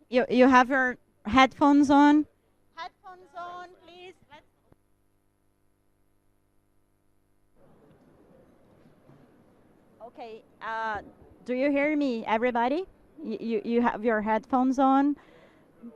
You have your headphones on? Headphones on, please. Okay. Do you hear me, everybody? You have your headphones on?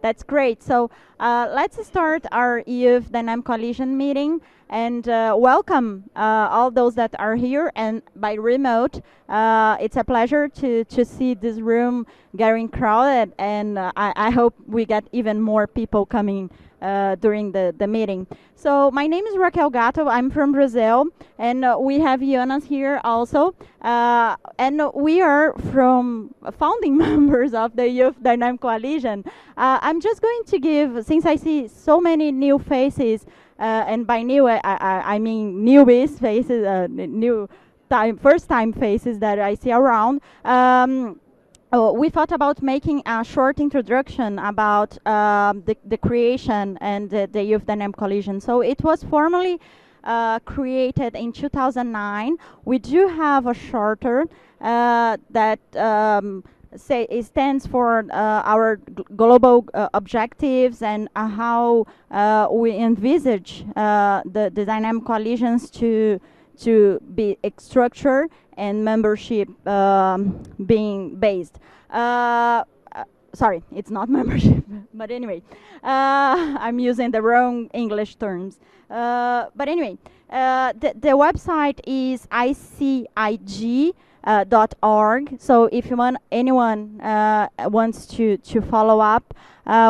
That's great. So let's start our youth dynamic coalition meeting and welcome all those that are here and by remote. It's a pleasure to see this room getting crowded, and I hope we get even more people coming during the meeting. So my name is Raquel Gato. I'm from Brazil, and we have Jonas here also. And we are from founding members of the Youth Dynamic Coalition. I'm just going to give, since I see so many new faces, and by new I mean newbies faces, new time, first time faces that I see around. We thought about making a short introduction about the creation and the Youth Dynamic Coalition. So it was formally created in 2009. We do have a charter that say it stands for our global objectives and how we envisage the dynamic coalitions to be structured and membership being based. Sorry, it's not membership, but anyway, I'm using the wrong English terms. But anyway, the website is ICIG. .org. So if you want, anyone wants to follow up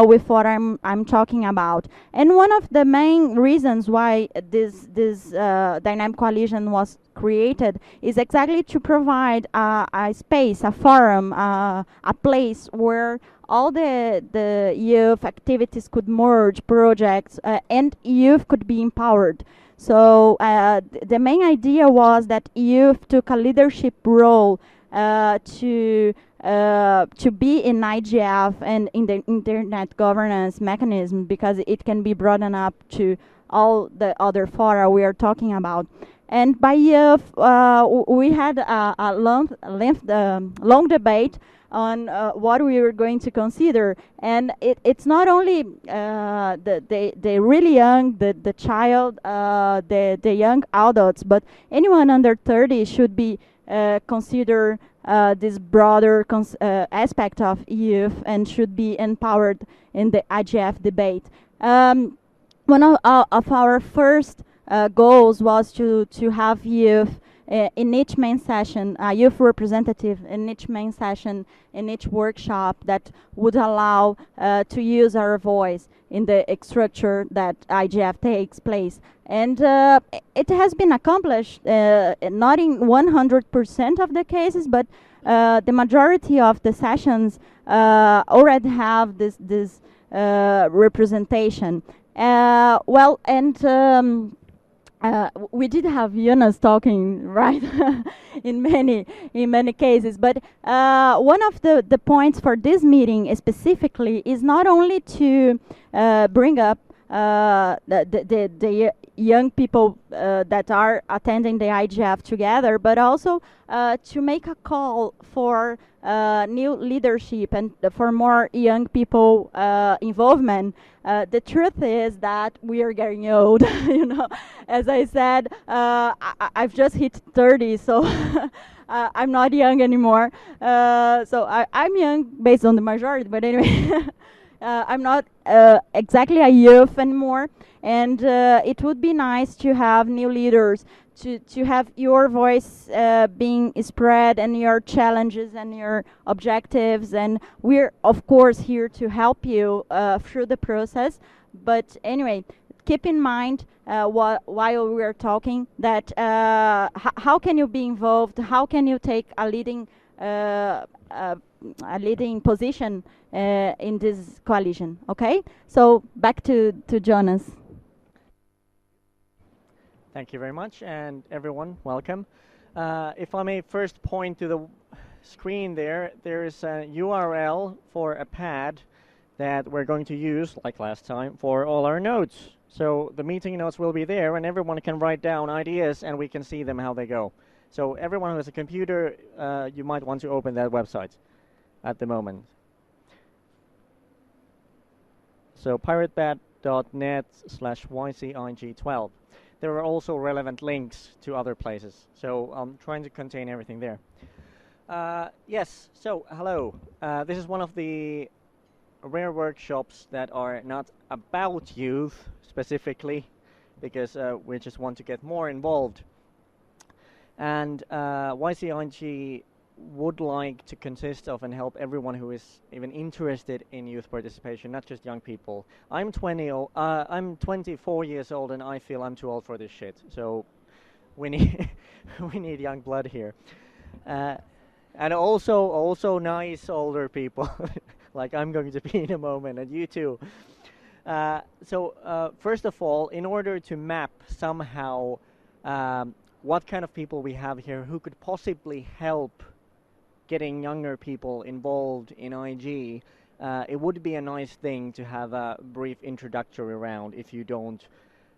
with what I'm talking about, and one of the main reasons why this dynamic coalition was created is exactly to provide a space, a forum, a place where all the youth activities could merge projects and youth could be empowered. So the main idea was that youth took a leadership role to be in IGF and in the internet governance mechanism, because it can be broadened up to all the other fora we are talking about. And by youth, we had a long debate on what we were going to consider, and it's not only the really young, the child, the young adults, but anyone under 30 should be consider this broader aspect of youth and should be empowered in the IGF debate. One of our first goals was to have youth in each main session, a youth representative in each main session, in each workshop that would allow to use our voice in the structure that IGF takes place. And it has been accomplished, not in 100% of the cases, but the majority of the sessions already have this representation. Well, and we did have Jonas talking, right, in many cases. But one of the points for this meeting specifically is not only to bring up the young people that are attending the IGF together, but also to make a call for new leadership and for more young people involvement. The truth is that we are getting old. You know, as I said, I've just hit 30, so I'm not young anymore. So I'm young based on the majority, but anyway. I'm not exactly a youth anymore, and it would be nice to have new leaders, to have your voice being spread and your challenges and your objectives. And we're, of course, here to help you through the process. But anyway, keep in mind while we're talking that how can you be involved? How can you take a leading position in this coalition? Okay, so back to Jonas. Thank you very much, and everyone, welcome. If I may first point to the screen there is a URL for a pad that we're going to use, like last time, for all our notes. So the meeting notes will be there, and everyone can write down ideas, and we can see them how they go. So everyone who has a computer, you might want to open that website at the moment. So piratebat.net/YCIG12. There are also relevant links to other places. So I'm trying to contain everything there. Yes, so hello. This is one of the rare workshops that are not about youth specifically, because we just want to get more involved. And YCIG would like to consist of and help everyone who is even interested in youth participation, not just young people. I'm 24 years old, and I feel I'm too old for this shit. So we need we need young blood here, and also nice older people, like I'm going to be in a moment, and you too. So first of all, in order to map somehow what kind of people we have here who could possibly help getting younger people involved in IG, it would be a nice thing to have a brief introductory round if you don't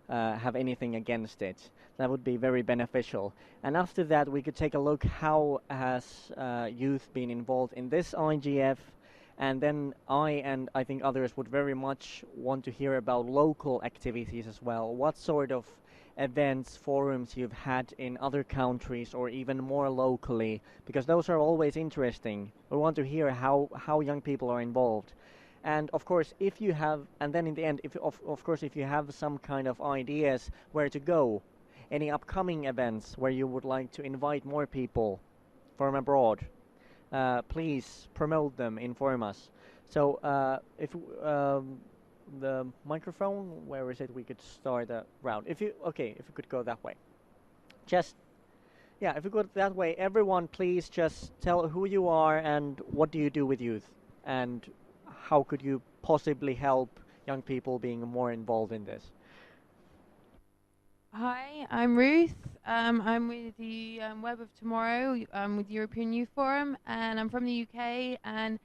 have anything against it. That would be very beneficial. And after that, we could take a look how has youth been involved in this IGF, and then I think others would very much want to hear about local activities as well. What sort of events, forums you've had in other countries or even more locally, because those are always interesting. We want to hear how young people are involved. And of course, if you have, and then in the end, of course, if you have some kind of ideas where to go, any upcoming events where you would like to invite more people from abroad, please promote them, inform us. So if the microphone, where is it? We could start a round. If you could go that way. If you go that way, everyone please just tell who you are and what do you do with youth, and how could you possibly help young people being more involved in this. Hi, I'm Ruth. I'm with the Web of Tomorrow. I'm with European Youth Forum, and I'm from the UK, and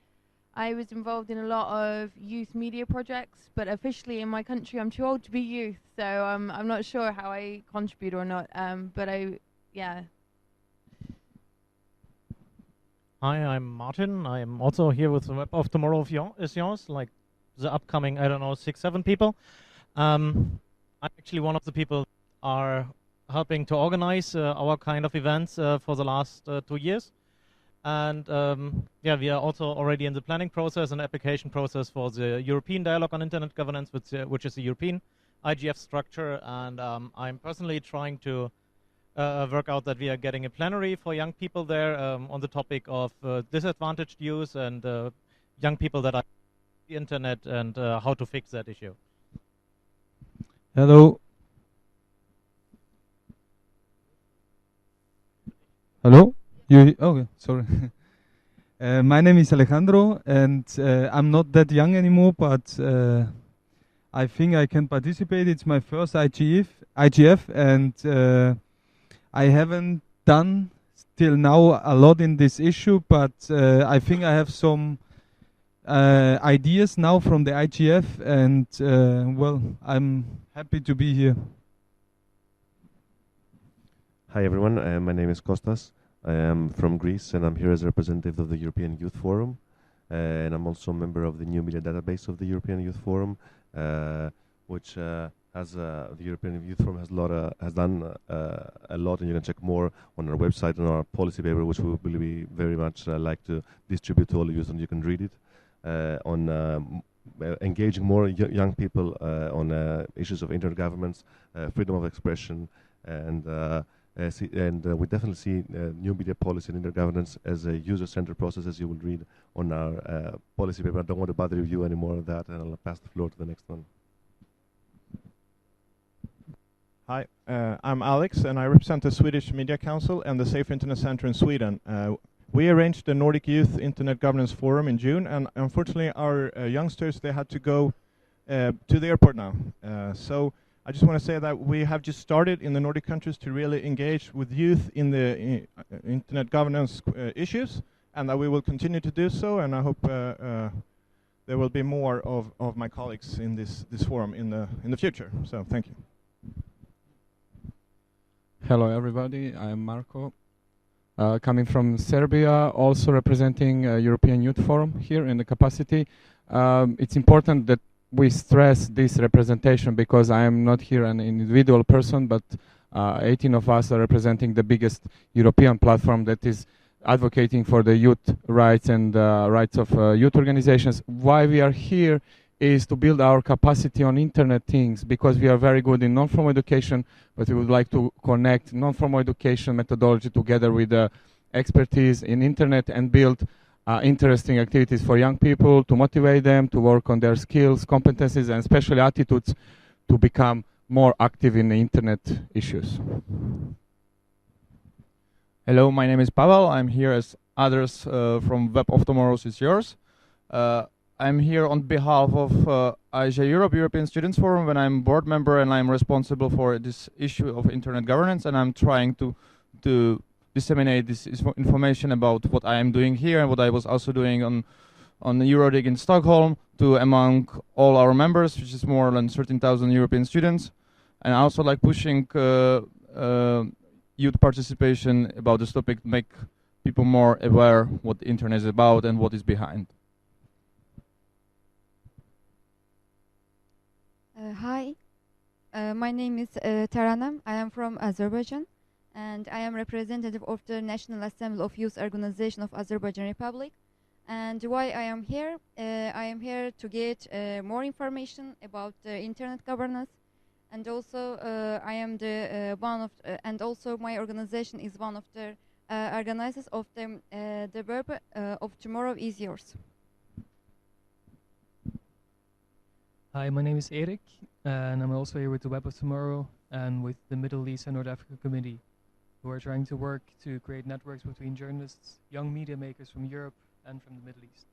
I was involved in a lot of youth media projects, but officially in my country I'm too old to be youth, so I'm not sure how I contribute or not, yeah. Hi, I'm Martin. I'm also here with the Web of Tomorrow is yours, like the upcoming, I don't know, 6-7 people. I'm actually one of the people are helping to organize our kind of events for the last 2 years. And we are also already in the planning process and application process for the European Dialogue on Internet Governance, which is the European IGF structure. And I'm personally trying to work out that we are getting a plenary for young people there on the topic of disadvantaged use and young people that are on the internet and how to fix that issue. Hello. Hello? Okay, sorry. My name is Alejandro, and I'm not that young anymore, but I think I can participate. It's my first IGF, and I haven't done till now a lot in this issue, but I think I have some ideas now from the IGF, and well, I'm happy to be here. Hi everyone, my name is Kostas. I am from Greece and I'm here as a representative of the European Youth Forum, and I'm also a member of the New Media Database of the European Youth Forum, which has the European Youth Forum has done a lot, and you can check more on our website and our policy paper, which we will be very much like to distribute to all of you, and you can read it on engaging more young people on issues of intergovernance, freedom of expression, and we definitely see new media policy and intergovernance as a user-centered process, as you will read on our policy paper. I don't want to bother you anymore of that, and I'll pass the floor to the next one. Hi, I'm Alex, and I represent the Swedish Media Council and the Safe Internet Center in Sweden. We arranged the Nordic Youth Internet Governance Forum in June, and unfortunately our youngsters, they had to go to the airport now. So I just want to say that we have just started in the Nordic countries to really engage with youth in the internet governance issues, and that we will continue to do so, and I hope there will be more of my colleagues in this forum in the future. So thank you. Hello everybody, I am Marko, coming from Serbia, also representing European Youth Forum here in the capacity. It's important that we stress this representation because I am not here an individual person, but 18 of us are representing the biggest European platform that is advocating for the youth rights and rights of youth organizations. Why we are here is to build our capacity on internet things, because we are very good in non-formal education, but we would like to connect non-formal education methodology together with expertise in internet and build interesting activities for young people to motivate them to work on their skills, competencies, and especially attitudes to become more active in the internet issues. Hello, my name is Pavel. I'm here as others from Web of Tomorrow is Yours. I'm here on behalf of IGF Europe, European Students Forum, and I'm board member and I'm responsible for this issue of internet governance, and I'm trying to disseminate this information about what I am doing here and what I was also doing on Eurodig in Stockholm to among all our members, which is more than 13,000 European students. And I also like pushing youth participation about this topic to make people more aware what the internet is about and what is behind. Hi, my name is Taranam. I am from Azerbaijan, and I am representative of the National Assembly of Youth Organization of Azerbaijan Republic. And why I am here? I am here to get more information about the internet governance, and also I am the one of, and also my organization is one of the organizers of the Web of Tomorrow is Yours. Hi, my name is Erik, and I'm also here with the Web of Tomorrow and with the Middle East and North Africa Committee, who are trying to work to create networks between journalists, young media makers from Europe and from the Middle East.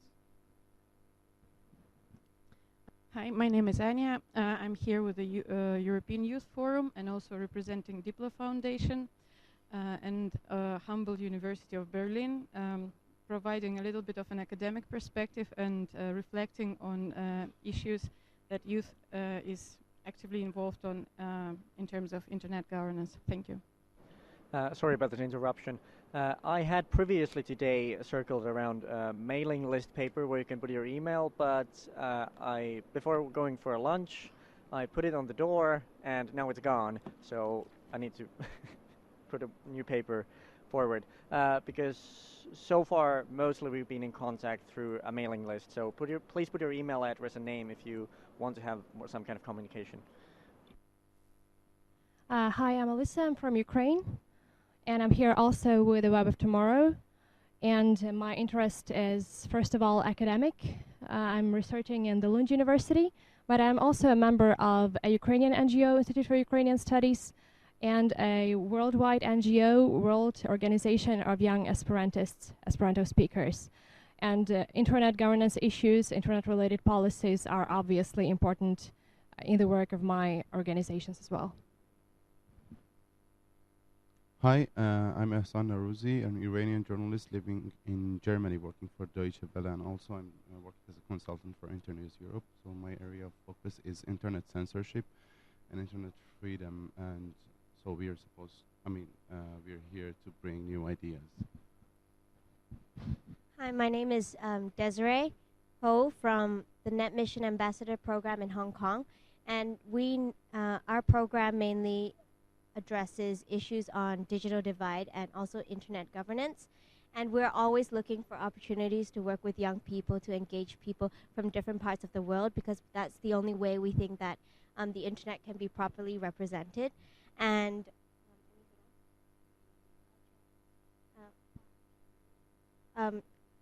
Hi, my name is Anya. I'm here with the European Youth Forum and also representing Diplo Foundation and Humboldt University of Berlin, providing a little bit of an academic perspective and reflecting on issues that youth is actively involved on in terms of internet governance. Thank you. Sorry about that interruption. I had previously today circled around a mailing list paper where you can put your email, but before going for a lunch, I put it on the door and now it's gone. So I need to put a new paper forward because so far mostly we've been in contact through a mailing list. So please put your email address and name if you want to have some kind of communication. Hi, I'm Alyssa. I'm from Ukraine, and I'm here also with the Web of Tomorrow. And my interest is, first of all, academic. I'm researching in the Lund University, but I'm also a member of a Ukrainian NGO, Institute for Ukrainian Studies, and a worldwide NGO, World Organization of Young Esperantists, Esperanto speakers. And internet governance issues, internet-related policies are obviously important in the work of my organizations as well. Hi, I'm Ehsan Narouzi. I'm an Iranian journalist living in Germany, working for Deutsche Welle, and also I'm working as a consultant for Internews Europe. So my area of focus is internet censorship and internet freedom, and so we are we're here to bring new ideas. Hi, my name is Desiree Ho from the Net Mission Ambassador Program in Hong Kong, and our program mainly addresses issues on digital divide and also internet governance. And we're always looking for opportunities to work with young people, to engage people from different parts of the world, because that's the only way we think that the internet can be properly represented. And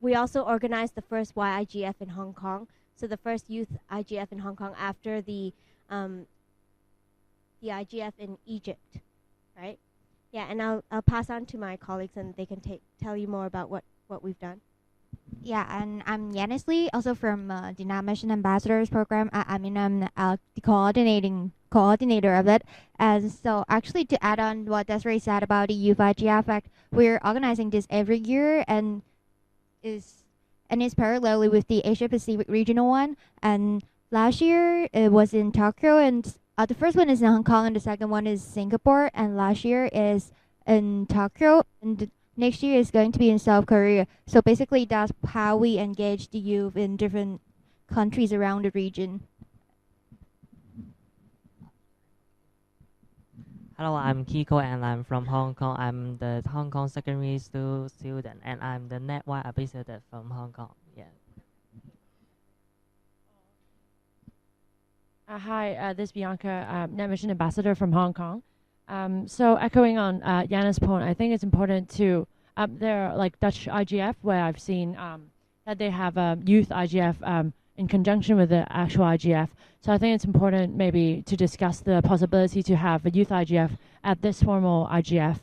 we also organized the first YIGF in Hong Kong, so the first youth IGF in Hong Kong after the IGF in Egypt, right? Yeah, and I'll pass on to my colleagues and they can tell you more about what we've done. Yeah, and I'm Yanis Lee, also from the Net Mission Ambassadors Program. I'm the coordinator of it. And so actually to add on what Desiree said about the Youth IGF Act, we're organizing this every year and is parallelly with the Asia Pacific regional one. And last year it was in Tokyo, and the first one is in Hong Kong and the second one is Singapore, and last year is in Tokyo, and next year is going to be in South Korea. So basically that's how we engage the youth in different countries around the region. Hello, I'm Kiko and I'm from Hong Kong. I'm the Hong Kong secondary student and I'm the NetWire ambassador from Hong Kong. Yeah. Hi, this is Bianca, Net Mission Ambassador from Hong Kong. So echoing on Jana's point, I think it's important to, there are like Dutch IGF where I've seen that they have youth IGF in conjunction with the actual IGF. So I think it's important maybe to discuss the possibility to have a youth IGF at this formal IGF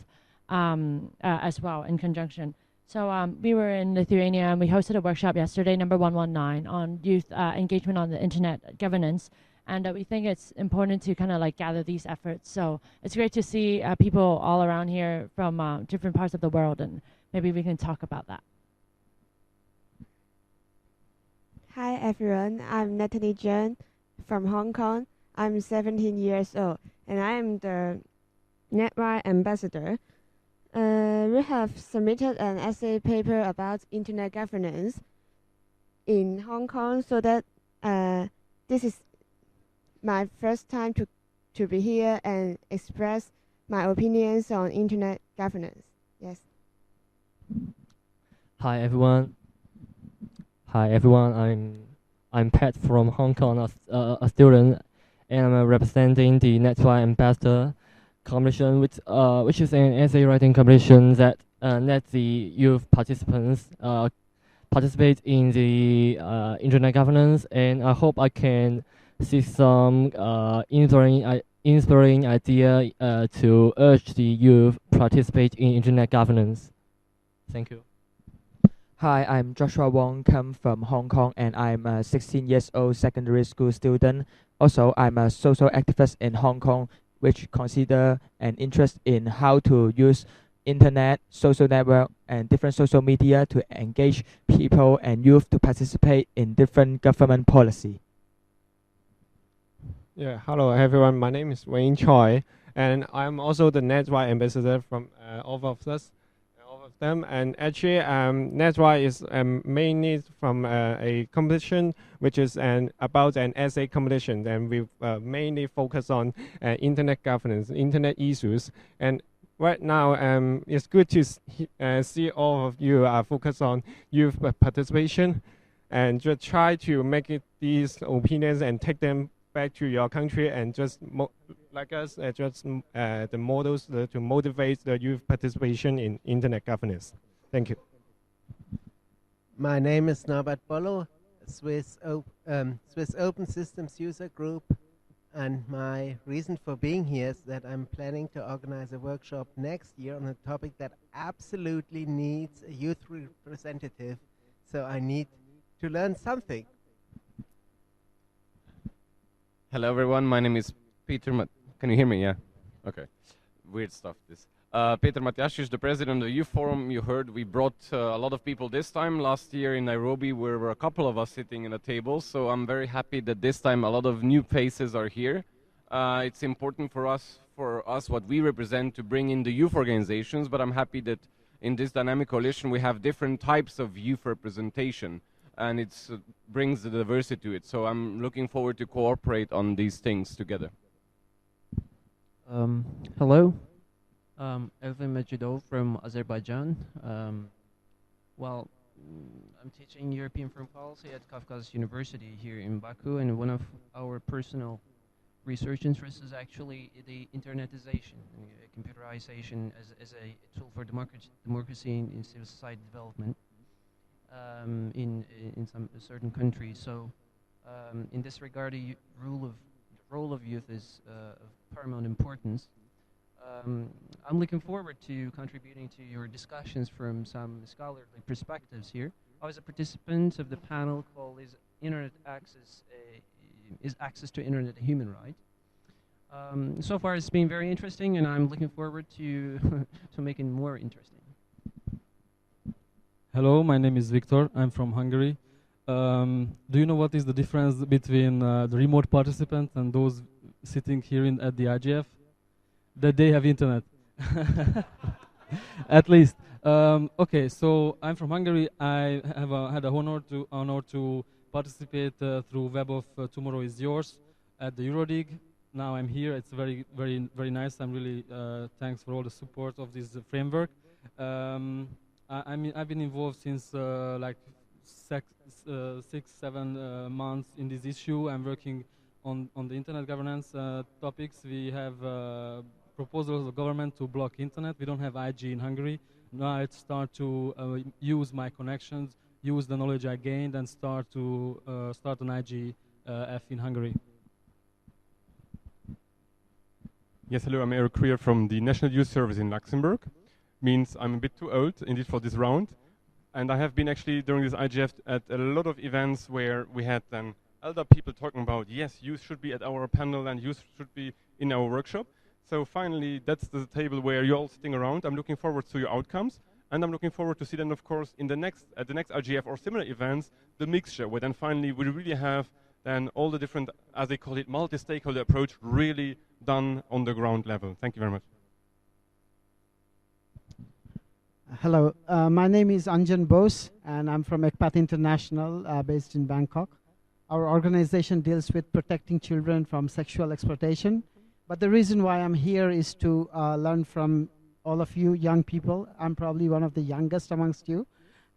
as well in conjunction. So we were in Lithuania and we hosted a workshop yesterday, number 119, on youth engagement on the internet governance. And we think it's important to kind of like gather these efforts. So it's great to see people all around here from different parts of the world, and maybe we can talk about that. Hi everyone, I'm Natalie Jen from Hong Kong. I'm 17 years old and I am the NetWire ambassador. We have submitted an essay paper about internet governance in Hong Kong, so that this is my first time to be here and express my opinions on internet governance. Yes. Hi everyone. I'm Pat from Hong Kong, a student, and I'm representing the NetWire Ambassador competition, which is an essay writing competition that lets the youth participants participate in the internet governance, and I hope I can see some inspiring idea to urge the youth participate in internet governance. Thank you. Hi, I'm Joshua Wong, come from Hong Kong, and I'm a 16 years old secondary school student. Also, I'm a social activist in Hong Kong, which consider an interest in how to use internet, social network, and different social media to engage people and youth to participate in different government policy. Yeah, hello everyone. My name is Wayne Choi, and I'm also the NetWire ambassador from all of them. And actually, NetWire is mainly from a competition, which is about an essay competition. And we mainly focus on internet governance, internet issues. And right now, it's good to see all of you are focused on youth participation, and just try to make it these opinions and take them back to your country, and just like us, the models to motivate the youth participation in internet governance. Thank you. My name is Norbert Bollo, Swiss Open Systems User Group, and my reason for being here is that I'm planning to organize a workshop next year on a topic that absolutely needs a youth representative, so I need to learn something. Hello everyone, my name is Peter. Can you hear me? Yeah. Okay. Weird stuff. This. Peter Matiasius, the president of the Youth Forum. You heard we brought a lot of people this time. Last year in Nairobi, where were a couple of us sitting in a table. So I'm very happy that this time a lot of new faces are here. It's important for us what we represent to bring in the youth organizations. But I'm happy that in this dynamic coalition we have different types of youth representation. And it brings the diversity to it. So I'm looking forward to cooperate on these things together. Hello, Elvin Majidov from Azerbaijan. I'm teaching European foreign policy at Kafkas University here in Baku, and one of our personal research interests is actually the internetization, computerization as a tool for democracy in civil society development. In some certain countries. So in this regard, the role of youth is of paramount importance. I'm looking forward to contributing to your discussions from some scholarly perspectives here. I was a participant of the panel called Is Access to Internet a Human Right? So far it's been very interesting, and I'm looking forward to to making it more interesting. Hello, my name is Victor. I'm from Hungary. Do you know what is the difference between the remote participants and those sitting here at the IGF? That they have internet. At least. Okay, so I'm from Hungary. I have had the honor to participate through Web of Tomorrow is Yours at the Eurodig. now I'm here. It's very nice. I'm really thanks for all the support of this framework. I've been involved since like 6-7 months in this issue. I'm working on the internet governance topics. We have proposals of the government to block internet. We don't have IG in Hungary. Now I start to use my connections, use the knowledge I gained, and start an IGF in Hungary. Yes, hello, I'm Eric Krier from the National Youth Service in Luxembourg. Means I'm a bit too old indeed for this round. And I have been actually during this IGF at a lot of events where we had then elder people talking about, yes, youth should be at our panel and youth should be in our workshop. So finally, that's the table where you're all sitting around. I'm looking forward to your outcomes. And I'm looking forward to see then, of course, at the next IGF or similar events, the mixture, where then finally we really have then all the different, as they call it, multi-stakeholder approach really done on the ground level. Thank you very much. Hello, my name is Anjan Bose, and I'm from ECPAT International, based in Bangkok. Our organization deals with protecting children from sexual exploitation. But the reason why I'm here is to learn from all of you young people. I'm probably one of the youngest amongst you.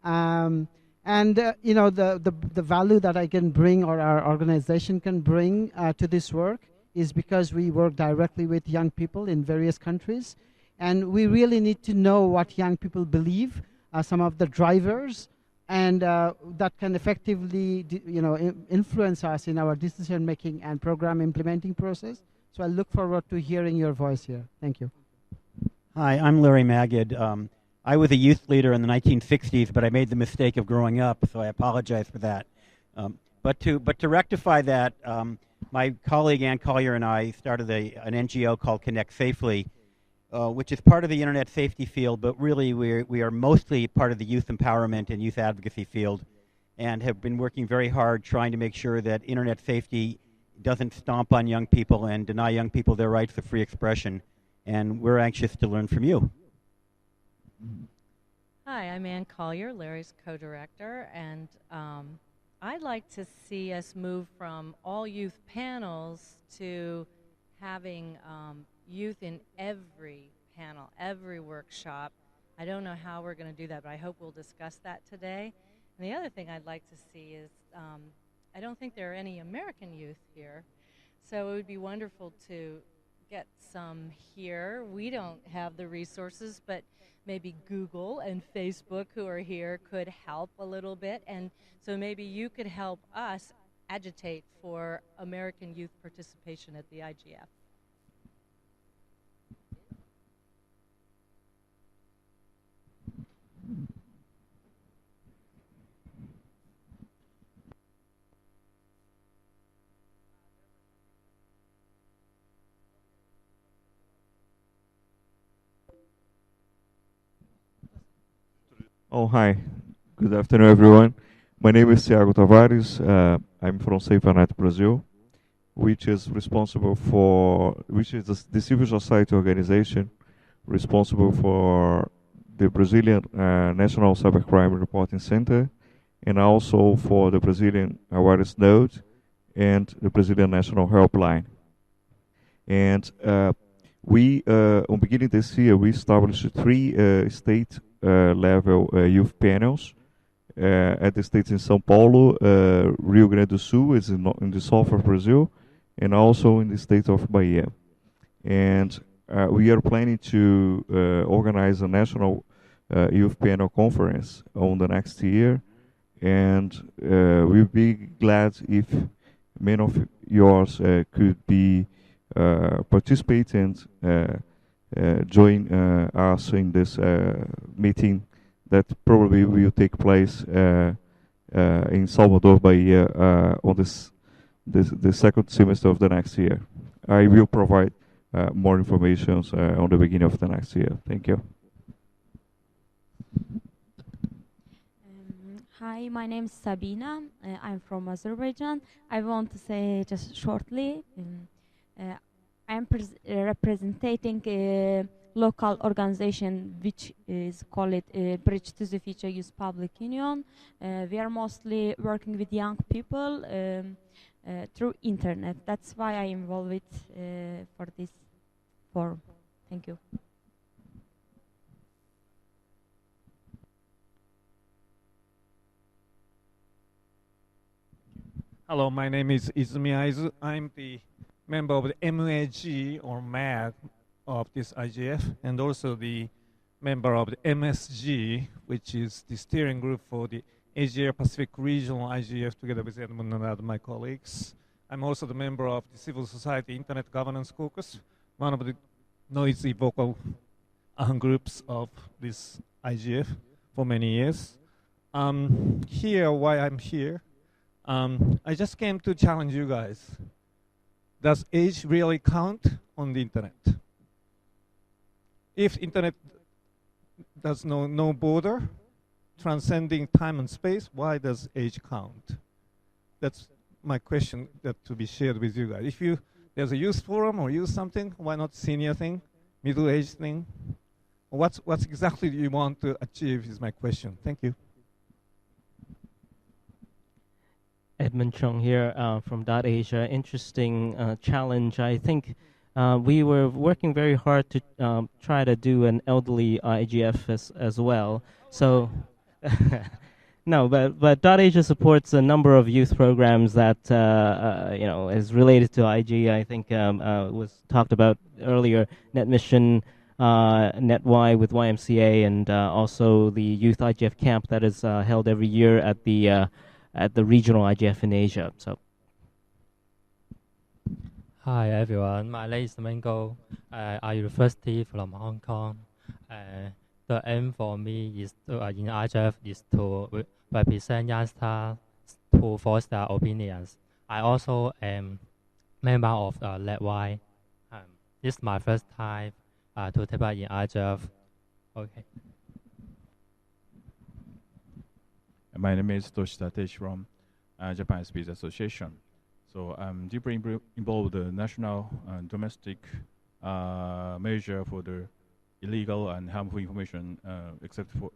You know, the value that I can bring, or our organization can bring to this work, is because we work directly with young people in various countries. And we really need to know what young people believe, some of the drivers, and that can effectively influence us in our decision making and program implementing process. So I look forward to hearing your voice here. Thank you. Hi, I'm Larry Magid. I was a youth leader in the 1960s, but I made the mistake of growing up, so I apologize for that. But to rectify that, my colleague Ann Collier and I started an NGO called Connect Safely, which is part of the internet safety field, but really we are mostly part of the youth empowerment and youth advocacy field, and have been working very hard trying to make sure that internet safety doesn't stomp on young people and deny young people their rights to free expression. And we're anxious to learn from you. Hi, I'm Ann Collier, Larry's co-director, and I'd like to see us move from all youth panels to having youth in every panel, every workshop. I don't know how we're going to do that, but I hope we'll discuss that today. And the other thing I'd like to see is, I don't think there are any American youth here, so it would be wonderful to get some here. We don't have the resources, but maybe Google and Facebook, who are here, could help a little bit. And so maybe you could help us agitate for American youth participation at the IGF. Oh, hi. Good afternoon, everyone. My name is Thiago Tavares. I'm from SaferNet Brazil, which is the civil society organization responsible for the Brazilian National Cybercrime Reporting Center, and also for the Brazilian Awareness Node and the Brazilian National Helpline. And we, on beginning this year, we established 3 state level youth panels at the states in São Paulo, Rio Grande do Sul is in the south of Brazil, and also in the state of Bahia. And we are planning to organize a national youth panel conference on the next year, and we'll be glad if many of yours could be participate and join us in this meeting that probably will take place in Salvador, Bahia, on the second semester of the next year. I will provide more information on the beginning of the next year. Thank you. Hi, my name is Sabina. I'm from Azerbaijan. I want to say just shortly, I'm representing a local organization which is called Bridge to the Future Youth Public Union. We are mostly working with young people. through internet. That's why I involved it for this forum. Thank you. Hello, my name is Izumi Aizu. I'm the member of the MAG or MAG of this IGF, and also the member of the MSG, which is the steering group for the Asia Pacific Regional IGF, together with Edmund and other my colleagues. I'm also the member of the Civil Society Internet Governance Caucus, one of the noisy vocal groups of this IGF for many years. Why I'm here, I just came to challenge you guys. Does age really count on the internet? If internet does no border, transcending time and space, why does age count? That's my question that to be shared with you guys. If there's a youth forum or youth something, why not senior thing, middle age thing? What's exactly you want to achieve is my question. Thank you. Edmund Chung here from Asia. Interesting challenge. I think we were working very hard to try to do an elderly IGF as well. So, no, but Asia supports a number of youth programs that is related to IG. I think was talked about earlier. Net Mission, NetY with YMCA, and also the Youth IGF camp that is held every year at the regional IGF in Asia. So. Hi everyone, my name is Mango. I university from Hong Kong. The aim for me is in IGF is to represent youngsters to voice their opinions. I also am member of NetY. This is my first time to take part in IGF. Okay. My name is Toshita Tesh from Japan Speech Association. So I'm deeply involved in the national and domestic measure for the illegal and harmful information, except for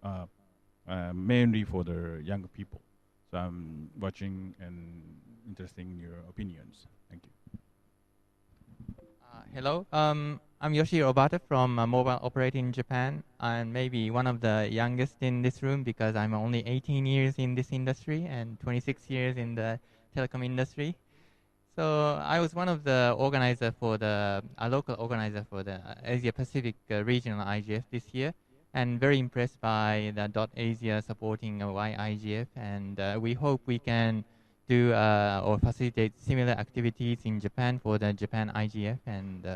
mainly for the young people. So I'm watching and interested in your opinions. Thank you. Hello, I'm Yoshiro Obata from Mobile Operating Japan. I'm maybe one of the youngest in this room because I'm only 18 years in this industry and 26 years in the telecom industry. So I was one of the organizer for a local organizer for the Asia Pacific Regional IGF this year, and very impressed by the .Asia supporting YIGF, and we hope we can do or facilitate similar activities in Japan for the Japan IGF, and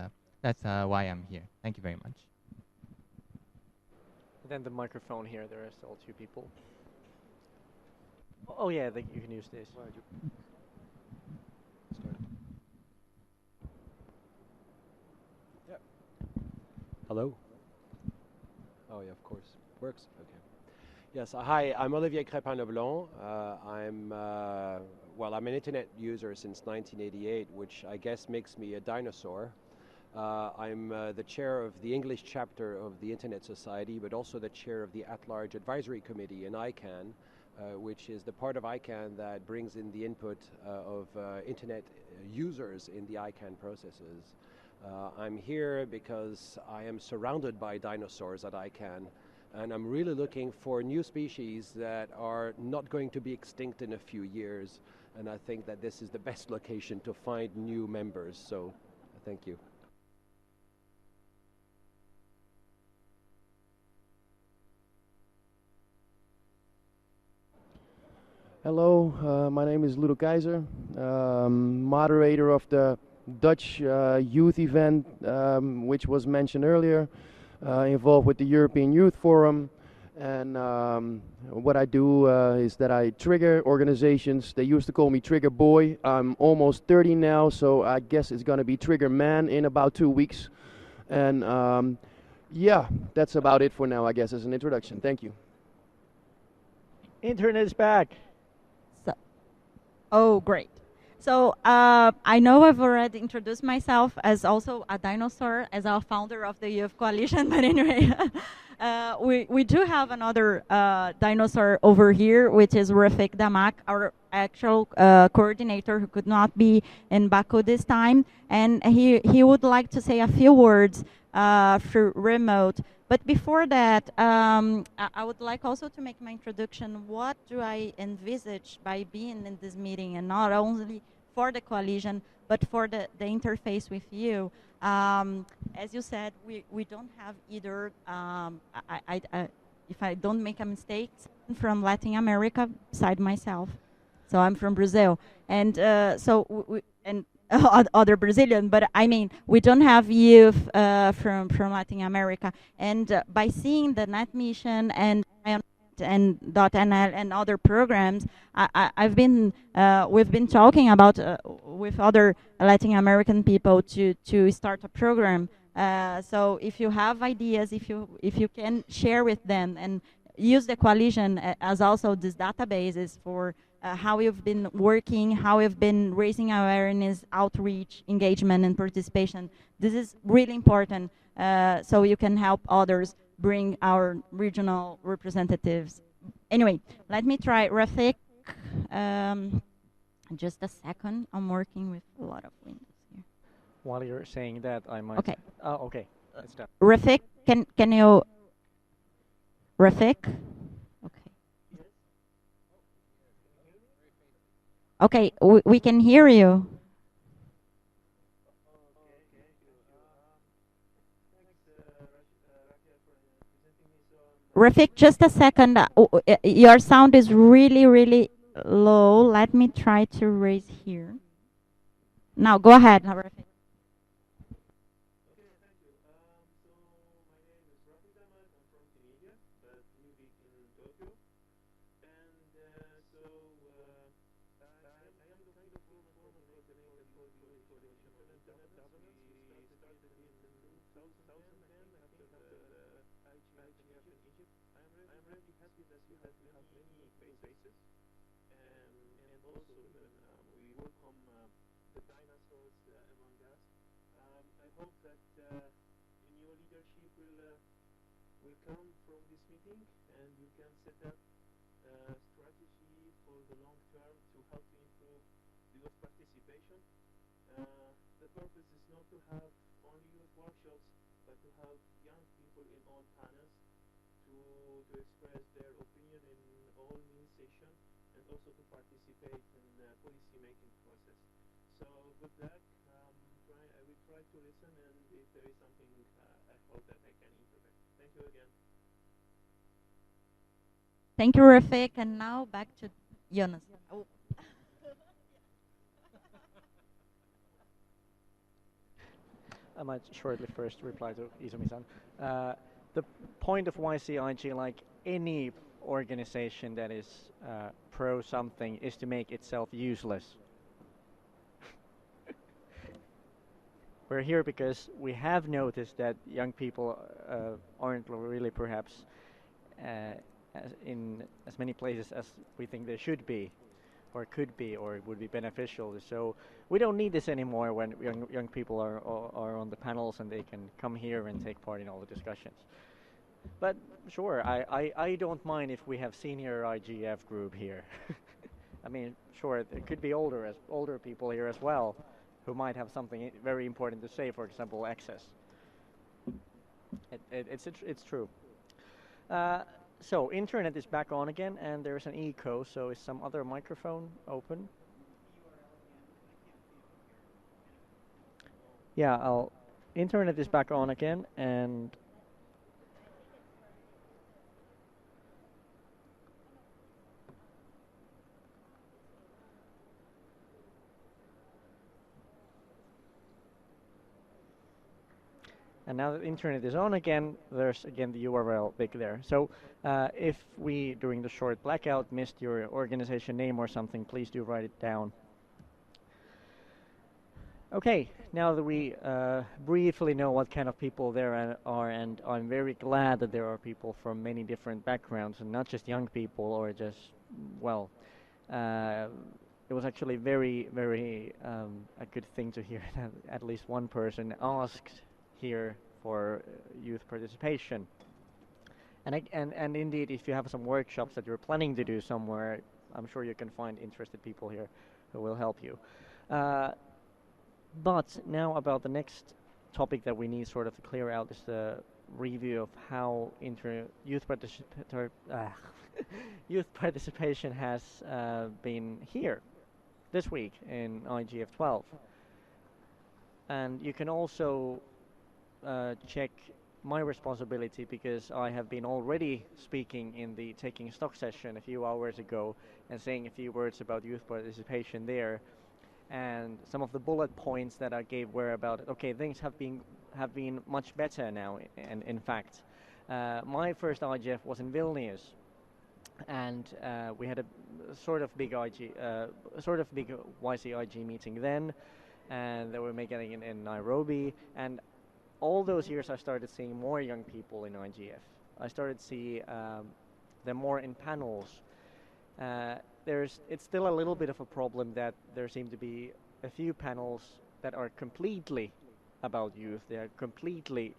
that's why I'm here. Thank you very much. Then the microphone here, there are still two people. Oh yeah, you can use this. Yep. Hello. Oh yeah, of course. Works? Okay. Yes, hi, I'm Olivier Crépin-Leblanc. I'm an internet user since 1988, which I guess makes me a dinosaur. I'm the chair of the English chapter of the Internet Society, but also the chair of the At-Large Advisory Committee in ICANN, which is the part of ICANN that brings in the input of internet users in the ICANN processes. I'm here because I am surrounded by dinosaurs at ICANN, and I'm really looking for new species that are not going to be extinct in a few years, and I think that this is the best location to find new members, so thank you. Hello, my name is Ludo Keizer, moderator of the Dutch youth event, which was mentioned earlier, involved with the European Youth Forum. And what I do is that I trigger organizations. They used to call me Trigger Boy. I'm almost 30 now, so I guess it's going to be Trigger Man in about 2 weeks. And yeah, that's about it for now, I guess, as an introduction. Thank you. Internet is back. Oh, great. So I know I've already introduced myself as also a dinosaur, as a founder of the Youth Coalition, but anyway, we do have another dinosaur over here, which is Rafik Damak, our actual coordinator who could not be in Baku this time, and he would like to say a few words through remote. But before that, I would like also to make my introduction. What do I envisage by being in this meeting, and not only for the coalition, but for the interface with you? As you said, we don't have either, if I don't make a mistake, I'm from Latin America, beside myself. So I'm from Brazil. And and other Brazilian, but I mean, we don't have youth from Latin America. And by seeing the Net Mission and .nl and other programs, we've been talking about with other Latin American people to start a program. So if you have ideas, if you can share with them and use the coalition as also these databases for how we've been working, how we've been raising awareness, outreach, engagement, and participation. This is really important, so you can help others bring our regional representatives. Anyway, let me try Rafik. Just a second. I'm working with a lot of windows here. While you're saying that, I might. Okay. Oh, okay. It's done. Rafik, can you? Rafik. Okay. Okay, we can hear you. Rafik, just a second. Your sound is really, really low. Let me try to raise here. Now, go ahead, Rafik. Thank you, Rafik. And now back to Jonas. Oh. I might shortly first reply to Izumi-san. The point of YCIG, like any organization that is pro something, is to make itself useless. We're here because we have noticed that young people aren't really perhaps in as many places as we think they should be, or could be, or would be beneficial. So we don't need this anymore when young people are on the panels and they can come here and take part in all the discussions. But sure, I don't mind if we have senior IGF group here. I mean, sure, there could be older people here as well, who might have something very important to say. For example, access. It's true. So internet is back on again, and there's an echo. So is some other microphone open? Yeah, internet is back on again, and now that the internet is on again, there's again the URL big there. So if we, during the short blackout, missed your organization name or something, please do write it down. Okay, now that we briefly know what kind of people there are, and I'm very glad that there are people from many different backgrounds, and not just young people or just, well, it was actually very, very a good thing to hear that at least one person asked here for youth participation. And indeed, if you have some workshops that you're planning to do somewhere, I'm sure you can find interested people here who will help you. But now about the next topic that we need sort of to clear out is the review of how youth participation has been here this week in IGF 12. And you can also check my responsibility, because I have been already speaking in the Taking Stock session a few hours ago and saying a few words about youth participation there. And some of the bullet points that I gave were about, okay, things have been much better now. And in fact, my first IGF was in Vilnius, and we had a sort of big YCIG meeting then, and they were making it in Nairobi. And all those years I started seeing more young people in IGF. I started see them more in panels. It's still a little bit of a problem that there seem to be a few panels that are completely about youth. They are completely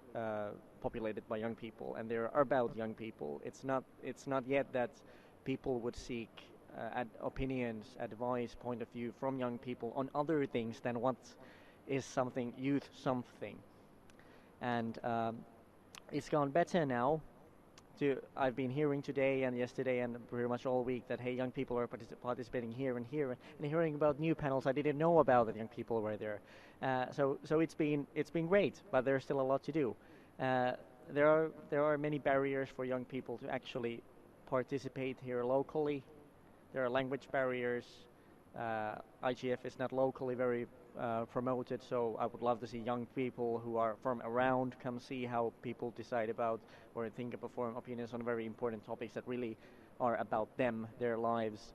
populated by young people, and they're about young people. It's not yet that people would seek opinions, advice, point of view from young people on other things than what is something youth something. And it's gone better now. I've been hearing today and yesterday and pretty much all week that, hey, young people are participating here and here, and hearing about new panels I didn't know about that young people were there. So it's been great, but there's still a lot to do. There are many barriers for young people to actually participate here locally. There are language barriers. IGF is not locally very promoted, so I would love to see young people who are from around come see how people decide about or think about form opinions on very important topics that really are about them, their lives.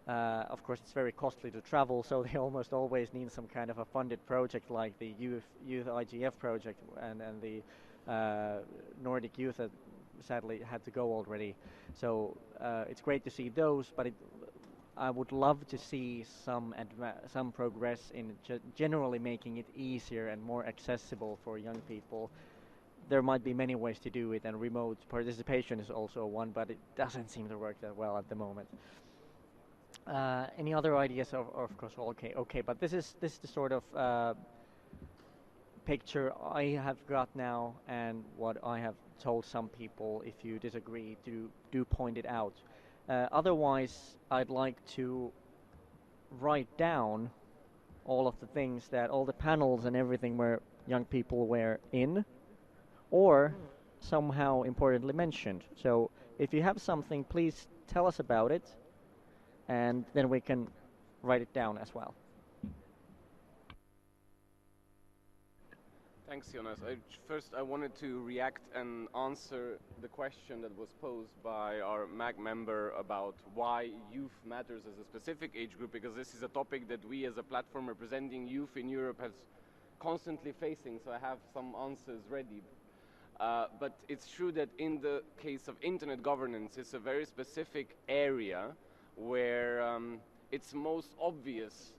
Of course, it's very costly to travel, so they almost always need some kind of a funded project like the Youth IGF project and the Nordic Youth that sadly had to go already. So it's great to see those, but I would love to see some progress in generally making it easier and more accessible for young people. There might be many ways to do it, and remote participation is also one, but it doesn't seem to work that well at the moment. Any other ideas? Of course, okay. But this is the sort of picture I have got now, and what I have told some people. If you disagree, do point it out. Otherwise, I'd like to write down all of the things that all the panels and everything where young people were in, or somehow importantly mentioned. So if you have something, please tell us about it, and then we can write it down as well. Thanks, Jonas. First, I wanted to react and answer the question that was posed by our MAG member about why youth matters as a specific age group, because this is a topic that we as a platform representing youth in Europe has constantly facing, so I have some answers ready. But it's true that in the case of internet governance, it's a very specific area where it's most obvious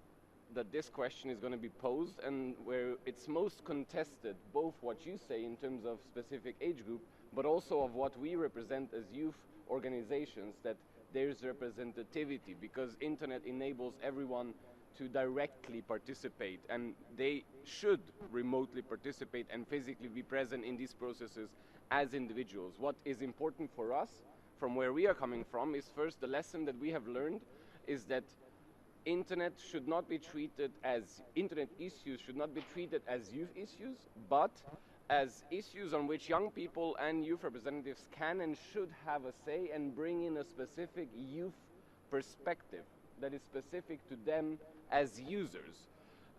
that this question is going to be posed, and where it's most contested, both what you say in terms of specific age group, but also of what we represent as youth organizations, that there's representativity, because internet enables everyone to directly participate, and they should remotely participate and physically be present in these processes as individuals. What is important for us, from where we are coming from, is first the lesson that we have learned is that internet issues should not be treated as youth issues, but as issues on which young people and youth representatives can and should have a say and bring in a specific youth perspective that is specific to them as users.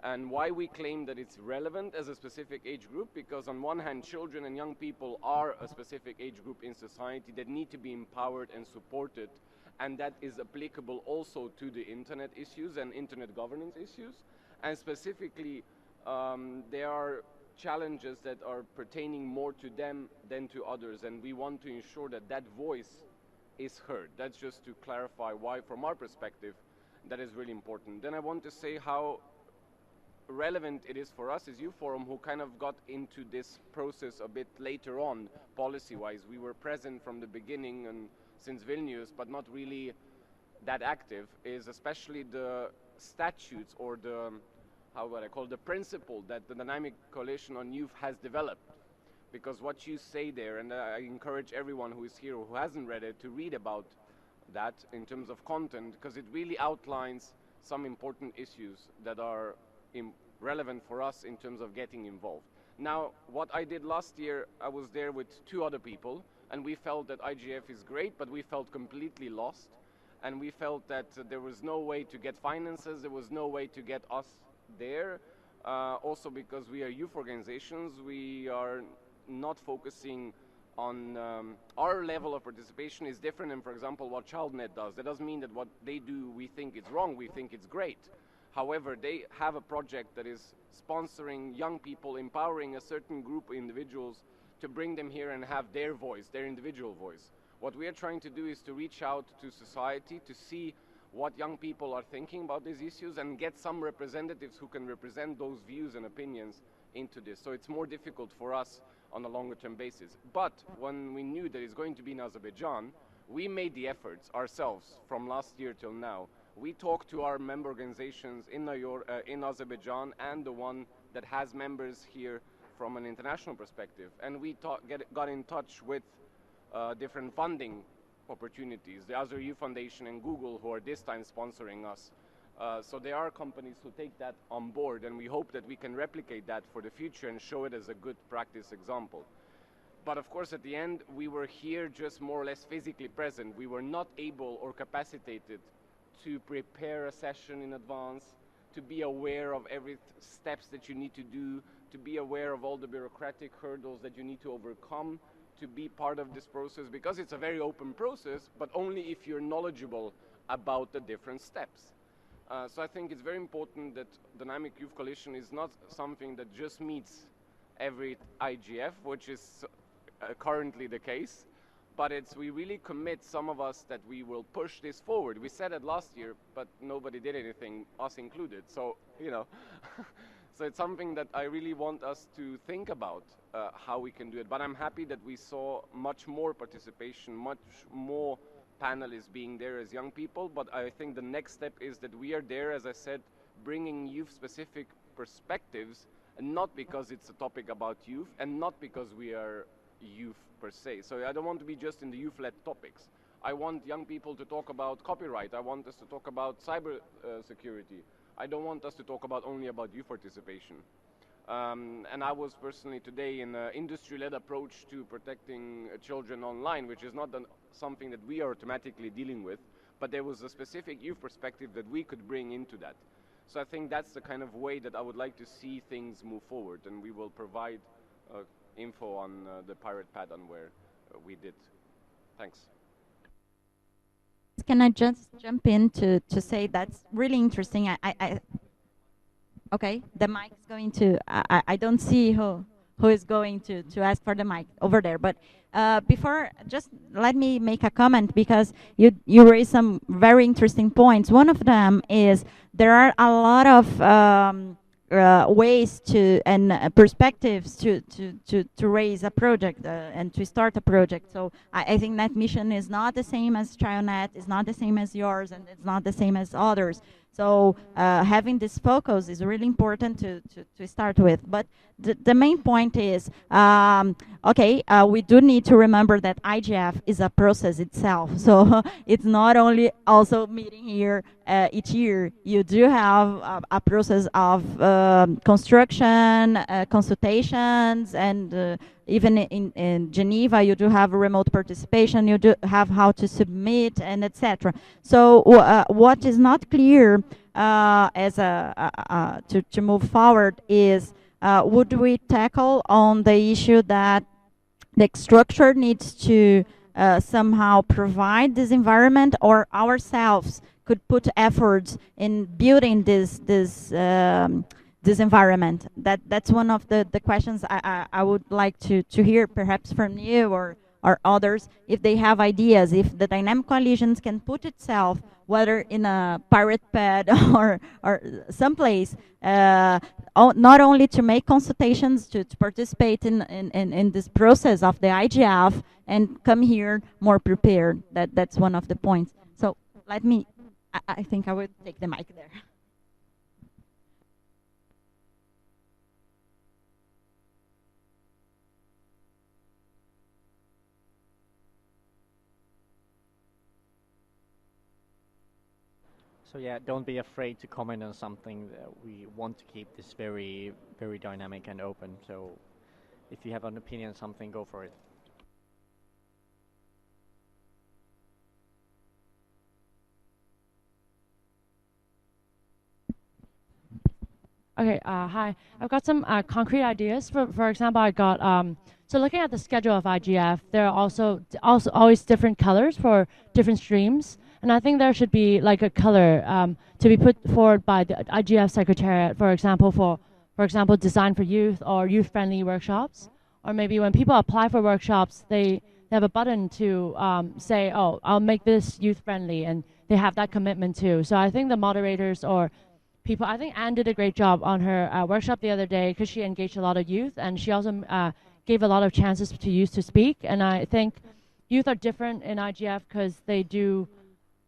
And why we claim that it's relevant as a specific age group, because on one hand, children and young people are a specific age group in society that need to be empowered and supported, and that is applicable also to the internet issues and internet governance issues. And specifically, there are challenges that are pertaining more to them than to others, and we want to ensure that that voice is heard. That's just to clarify why, from our perspective, that is really important. Then I want to say how relevant it is for us as Youth Forum, who kind of got into this process a bit later on, policy-wise. We were present from the beginning and since Vilnius, but not really that active, is especially the statutes or the, how would I call it, the principle that the Dynamic Coalition on Youth has developed. Because what you say there, and I encourage everyone who is here or who hasn't read it to read about that in terms of content, because it really outlines some important issues that are relevant for us in terms of getting involved. Now, what I did last year, I was there with 2 other people, and we felt that IGF is great, but we felt completely lost. And we felt that there was no way to get finances, there was no way to get us there. Also because we are youth organizations, we are not focusing on our level of participation is different than, for example, what ChildNet does. That doesn't mean that what they do we think is wrong, we think it's great. However, they have a project that is sponsoring young people, empowering a certain group of individuals to bring them here and have their voice, their individual voice. What we are trying to do is to reach out to society to see what young people are thinking about these issues and get some representatives who can represent those views and opinions into this. So it's more difficult for us on a longer term basis. But when we knew that it's going to be in Azerbaijan, we made the efforts ourselves from last year till now. We talked to our member organizations in Azerbaijan and the one that has members here from an international perspective. And we got in touch with different funding opportunities, the Azure Youth Foundation and Google, who are this time sponsoring us. So there are companies who take that on board, and we hope that we can replicate that for the future and show it as a good practice example. But of course, at the end, we were here just more or less physically present. We were not able or capacitated to prepare a session in advance, to be aware of every steps that you need to do, to be aware of all the bureaucratic hurdles that you need to overcome to be part of this process, because it's a very open process, but only if you're knowledgeable about the different steps. So I think it's very important that Dynamic Youth Coalition is not something that just meets every IGF, which is currently the case, but we really commit, some of us, that we will push this forward. We said it last year, but nobody did anything, us included. So, you know, so it's something that I really want us to think about how we can do it. But I'm happy that we saw much more participation, much more panelists being there as young people. But I think the next step is that we are there, as I said, bringing youth-specific perspectives, and not because it's a topic about youth, and not because we are youth per se. So I don't want to be just in the youth-led topics. I want young people to talk about copyright. I want us to talk about cyber security. I don't want us to talk only about youth participation. And I was personally today in an industry-led approach to protecting children online, which is not something that we are automatically dealing with, but there was a specific youth perspective that we could bring into that. So I think that's the kind of way that I would like to see things move forward, and we will provide info on the Pirate Pad on where we did. Thanks. Can I just jump in to say that's really interesting? Okay, the mic is going to, I don't see who is going to ask for the mic over there. But before, just let me make a comment, because you raised some very interesting points. One of them is there are a lot of ways to and perspectives to raise a project and to start a project. So I think that mission is not the same as ChildNet, it's not the same as yours, and it's not the same as others. So having this focus is really important to start with. But the main point is, we do need to remember that IGF is a process itself. So it's not only also meeting here each year. You do have a process of construction, consultations, and even in Geneva, you do have a remote participation, you do have how to submit, and etc. So what is not clear to move forward is, would we tackle on the issue that the structure needs to somehow provide this environment, or ourselves could put efforts in building this environment? That's one of the questions I would like to hear, perhaps from you or others, if they have ideas, if the Dynamic Coalitions can put itself, whether in a Pirate Pad or someplace, not only to make consultations, to participate in this process of the IGF and come here more prepared. That's one of the points. So let me, I think I will take the mic there. So yeah, don't be afraid to comment on something. We want to keep this very, very dynamic and open. So if you have an opinion on something, go for it. Okay, hi. I've got some concrete ideas. For example, I got so looking at the schedule of IGF, there are also always different colors for different streams, and I think there should be like a color to be put forward by the IGF Secretariat. For example, design for youth or youth-friendly workshops, or maybe when people apply for workshops, they have a button to say, oh, I'll make this youth-friendly, and they have that commitment too. So I think the moderators or people, I think Anne did a great job on her workshop the other day because she engaged a lot of youth, and she also gave a lot of chances to youth to speak. And I think youth are different in IGF because they do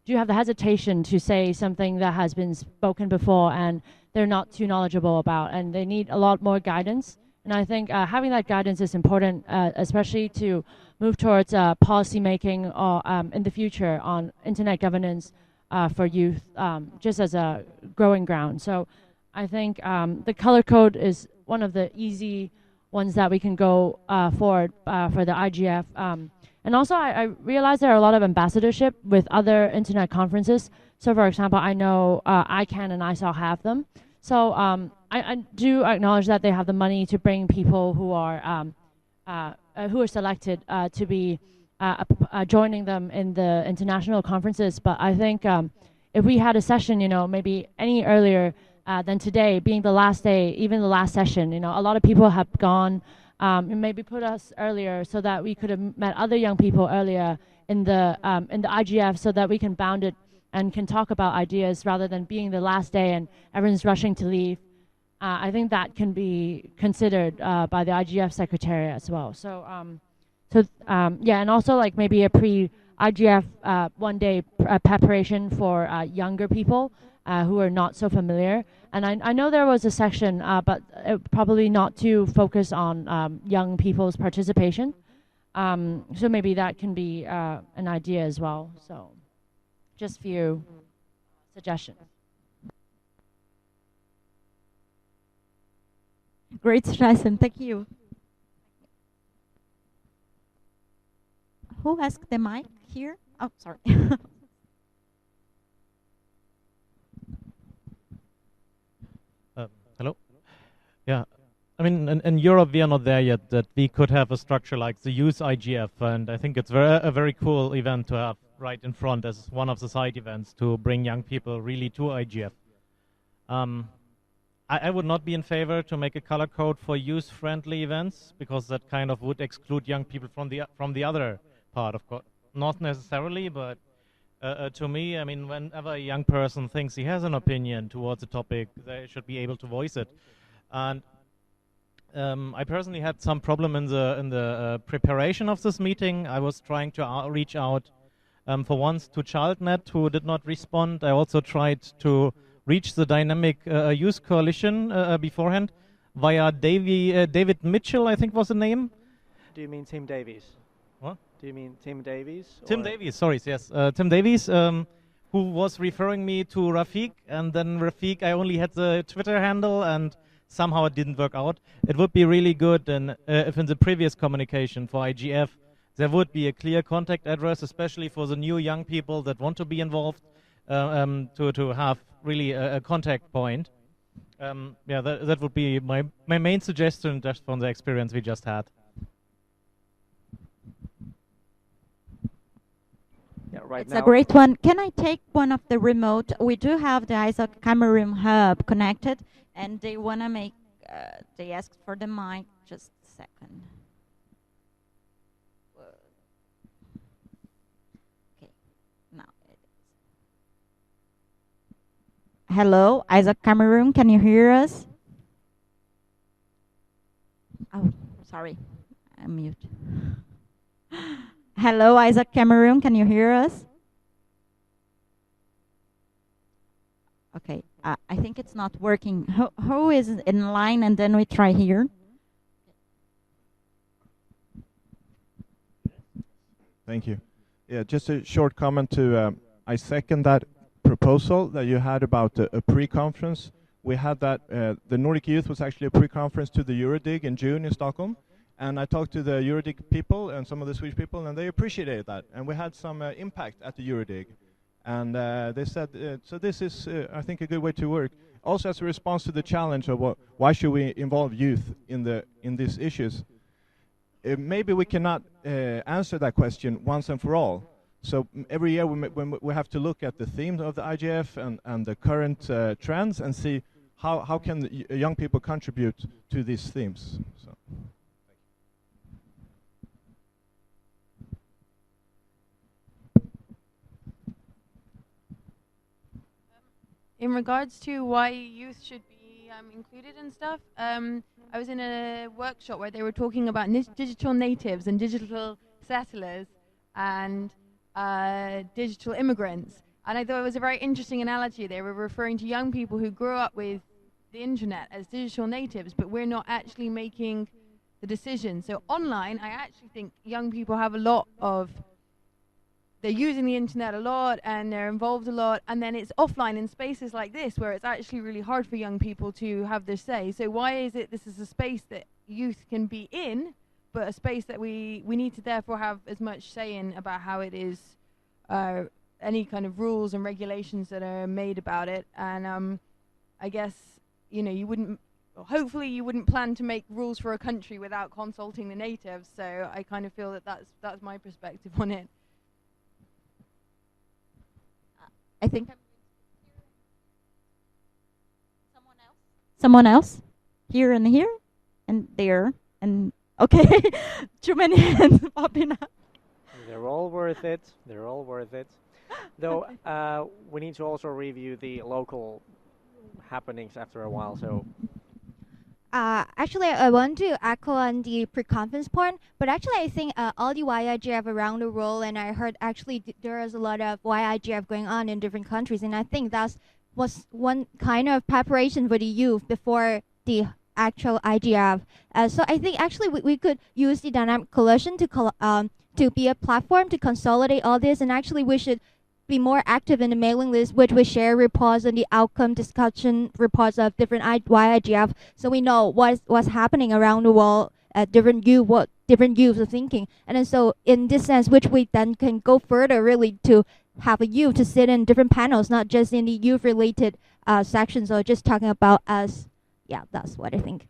have the hesitation to say something that has been spoken before and they're not too knowledgeable about, and they need a lot more guidance. And I think having that guidance is important, especially to move towards policy making or in the future on internet governance for youth, just as a growing ground. So I think the color code is one of the easy ones that we can go forward for the IGF. And also I realize there are a lot of ambassadorship with other internet conferences. So for example, I know ICANN and ISOL have them. So I do acknowledge that they have the money to bring people who are selected to be joining them in the international conferences. But I think if we had a session, maybe any earlier than today, being the last day, even the last session, a lot of people have gone. Maybe put us earlier so that we could have met other young people earlier in the IGF, so that we can bound it and can talk about ideas rather than being the last day and everyone's rushing to leave. I think that can be considered by the IGF Secretariat as well. So, yeah, and also like maybe a pre-IGF one-day preparation for younger people who are not so familiar. And I know there was a section, but probably not to focus on young people's participation. So maybe that can be an idea as well. So just a few suggestions. Great suggestion, thank you. Who asked the mic here? Oh, sorry. Hello? Yeah. I mean, in Europe, we are not there yet that we could have a structure like the Youth IGF, and I think it's a very cool event to have right in front as one of the side events to bring young people really to IGF. I would not be in favor to make a color code for youth-friendly events, because that kind of would exclude young people from the other part, of course. Not necessarily, but to me, I mean, whenever a young person thinks he has an opinion towards a topic, they should be able to voice it. And I personally had some problem in the preparation of this meeting. I was trying to reach out for once to ChildNet, who did not respond. I also tried to reach the Dynamic Youth Coalition beforehand via David Mitchell, I think was the name. Do you mean Tim Davies? What? Do you mean Tim Davies? Tim Davies, sorry, yes. Tim Davies, who was referring me to Rafiq, and then Rafiq, I only had the Twitter handle, and somehow it didn't work out. It would be really good if in the previous communication for IGF, there would be a clear contact address, especially for the new young people that want to be involved, to have really a contact point. Yeah, that would be my main suggestion, just from the experience we just had. Yeah, right it's now. a great one. Can I take one of the remote? We do have the ISOC Cameroon hub connected, and they want to make, they asked for the mic. Just a second. Okay, now it is. Hello, ISOC Cameroon, can you hear us? Sorry, I'm mute. Hello, Isaac Cameroon, can you hear us? Okay, I think it's not working. Who is in line, and then we try here. Thank you. Yeah, just a short comment to, I second that proposal that you had about a pre-conference. We had that, the Nordic Youth was actually a pre-conference to the Eurodig in June in Stockholm. And I talked to the Eurodig people and some of the Swedish people, and they appreciated that. And we had some impact at the Eurodig. And they said, so this is, I think, a good way to work. Also as a response to the challenge of why should we involve youth in these issues. Maybe we cannot answer that question once and for all. So every year we have to look at the themes of the IGF and the current trends and see how can the young people contribute to these themes. So. In regards to why youth should be included and stuff, I was in a workshop where they were talking about digital natives and digital settlers and digital immigrants. And I thought it was a very interesting analogy. They were referring to young people who grew up with the internet as digital natives, but we're not actually making the decision. So online, I actually think young people have a lot of, they're using the internet a lot and they're involved a lot, and then it's offline in spaces like this where it's actually really hard for young people to have their say. So why is it this is a space that youth can be in, but a space that we need to therefore have as much say in about how it is, any kind of rules and regulations that are made about it. And I guess, you know, you wouldn't, hopefully you wouldn't plan to make rules for a country without consulting the natives. So I kind of feel that that's my perspective on it. I think someone else here and here and there and okay. Too many hands popping up. They're all worth it. They're all worth it. Though we need to also review the local happenings after a while. So actually, I want to echo on the pre-conference point, but actually I think all the YIGF around the world, and I heard actually there is a lot of YIGF going on in different countries, and I think that was one kind of preparation for the youth before the actual IGF. So I think actually we could use the dynamic coalition to be a platform to consolidate all this, and actually we should be more active in the mailing list, which we share reports on the outcome discussion reports of different YIGF, so we know what's happening around the world at what different youths are thinking. And then so in this sense, which we then can go further really to have a youth to sit in different panels, not just in the youth related sections or just talking about us. Yeah, that's what I think.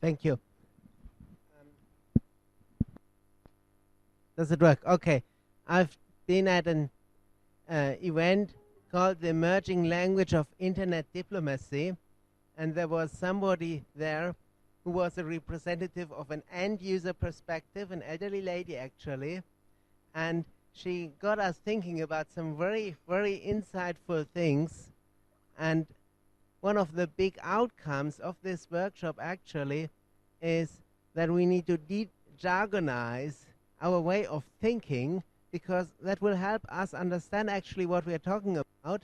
Thank you. Does it work? Okay. I've been at an event called the Emerging Language of Internet Diplomacy, and there was somebody there who was a representative of an end-user perspective, an elderly lady actually, and she got us thinking about some very, very insightful things. And one of the big outcomes of this workshop actually is that we need to de-jargonize our way of thinking, because that will help us understand actually what we are talking about.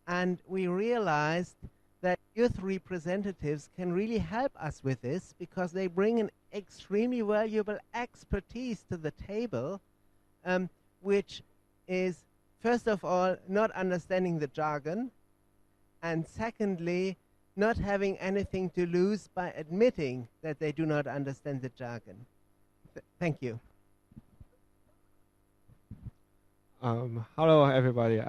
And we realized that youth representatives can really help us with this, because they bring an extremely valuable expertise to the table, which is, first of all, not understanding the jargon, and secondly, not having anything to lose by admitting that they do not understand the jargon. Thank you. Hello, everybody.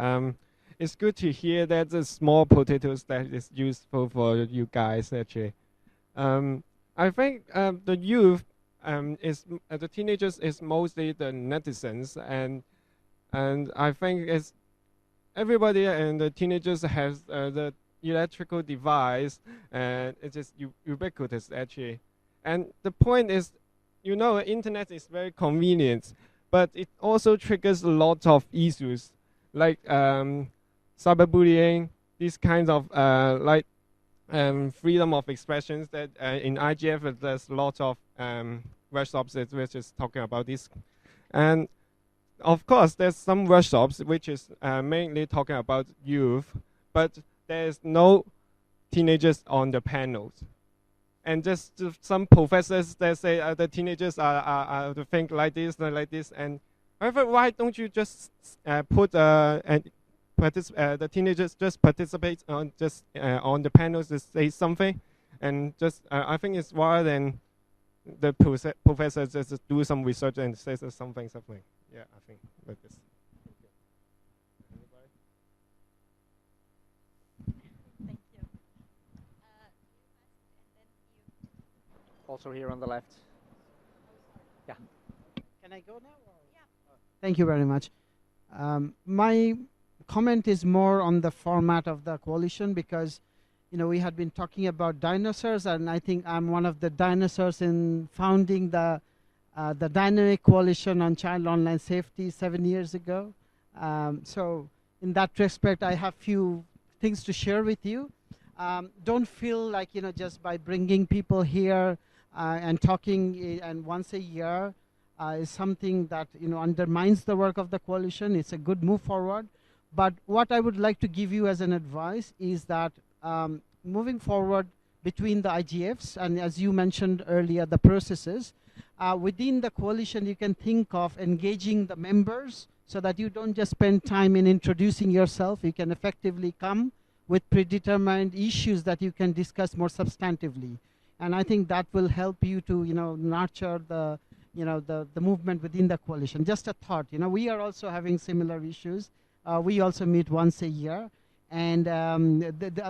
It's good to hear that the small potatoes that is useful for you guys, actually. I think the youth the teenagers is mostly the netizens, and I think it's everybody and the teenagers has the electrical device, and it's just ubiquitous actually. And the point is, you know, internet is very convenient, but it also triggers a lot of issues. like cyberbullying, these kinds of freedom of expressions that in IGF there's lots of workshops that we're just talking about this. And of course, there's some workshops which is mainly talking about youth, but there's no teenagers on the panels. And just some professors that say the teenagers are to think like this, and however, why don't you just put the teenagers just participate on on the panels to say something, and just I think it's rather than the professors just do some research and say something. Yeah, I think like this. Thank you. Also here on the left. Yeah. Can I go now? Thank you very much. My comment is more on the format of the coalition, because we had been talking about dinosaurs, and I think I'm one of the dinosaurs in founding the Dynamic Coalition on Child Online Safety 7 years ago. So in that respect, I have few things to share with you. Don't feel like just by bringing people here and talking and once a year is something that undermines the work of the coalition. It's a good move forward. But what I would like to give you as an advice is that moving forward between the IGFs, and as you mentioned earlier, the processes, within the coalition, you can think of engaging the members so that you don't just spend time in introducing yourself. You can effectively come with predetermined issues that you can discuss more substantively. And I think that will help you to nurture the movement within the coalition. Just a thought, we are also having similar issues. We also meet once a year, and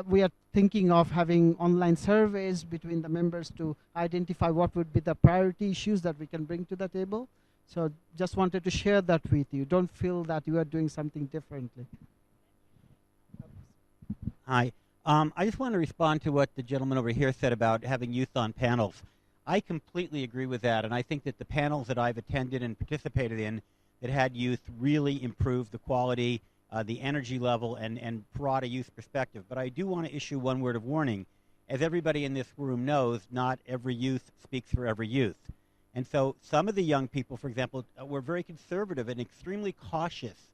we are thinking of having online surveys between the members to identify what would be the priority issues that we can bring to the table. So just wanted to share that with you. Don't feel that you are doing something differently. Hi. I just want to respond to what the gentleman over here said about having youth on panels. I completely agree with that, and I think that the panels that I've attended and participated in that had youth really improved the quality, the energy level, and brought a youth perspective. But I do want to issue one word of warning. As everybody in this room knows, not every youth speaks for every youth. And so some of the young people, for example, were very conservative and extremely cautious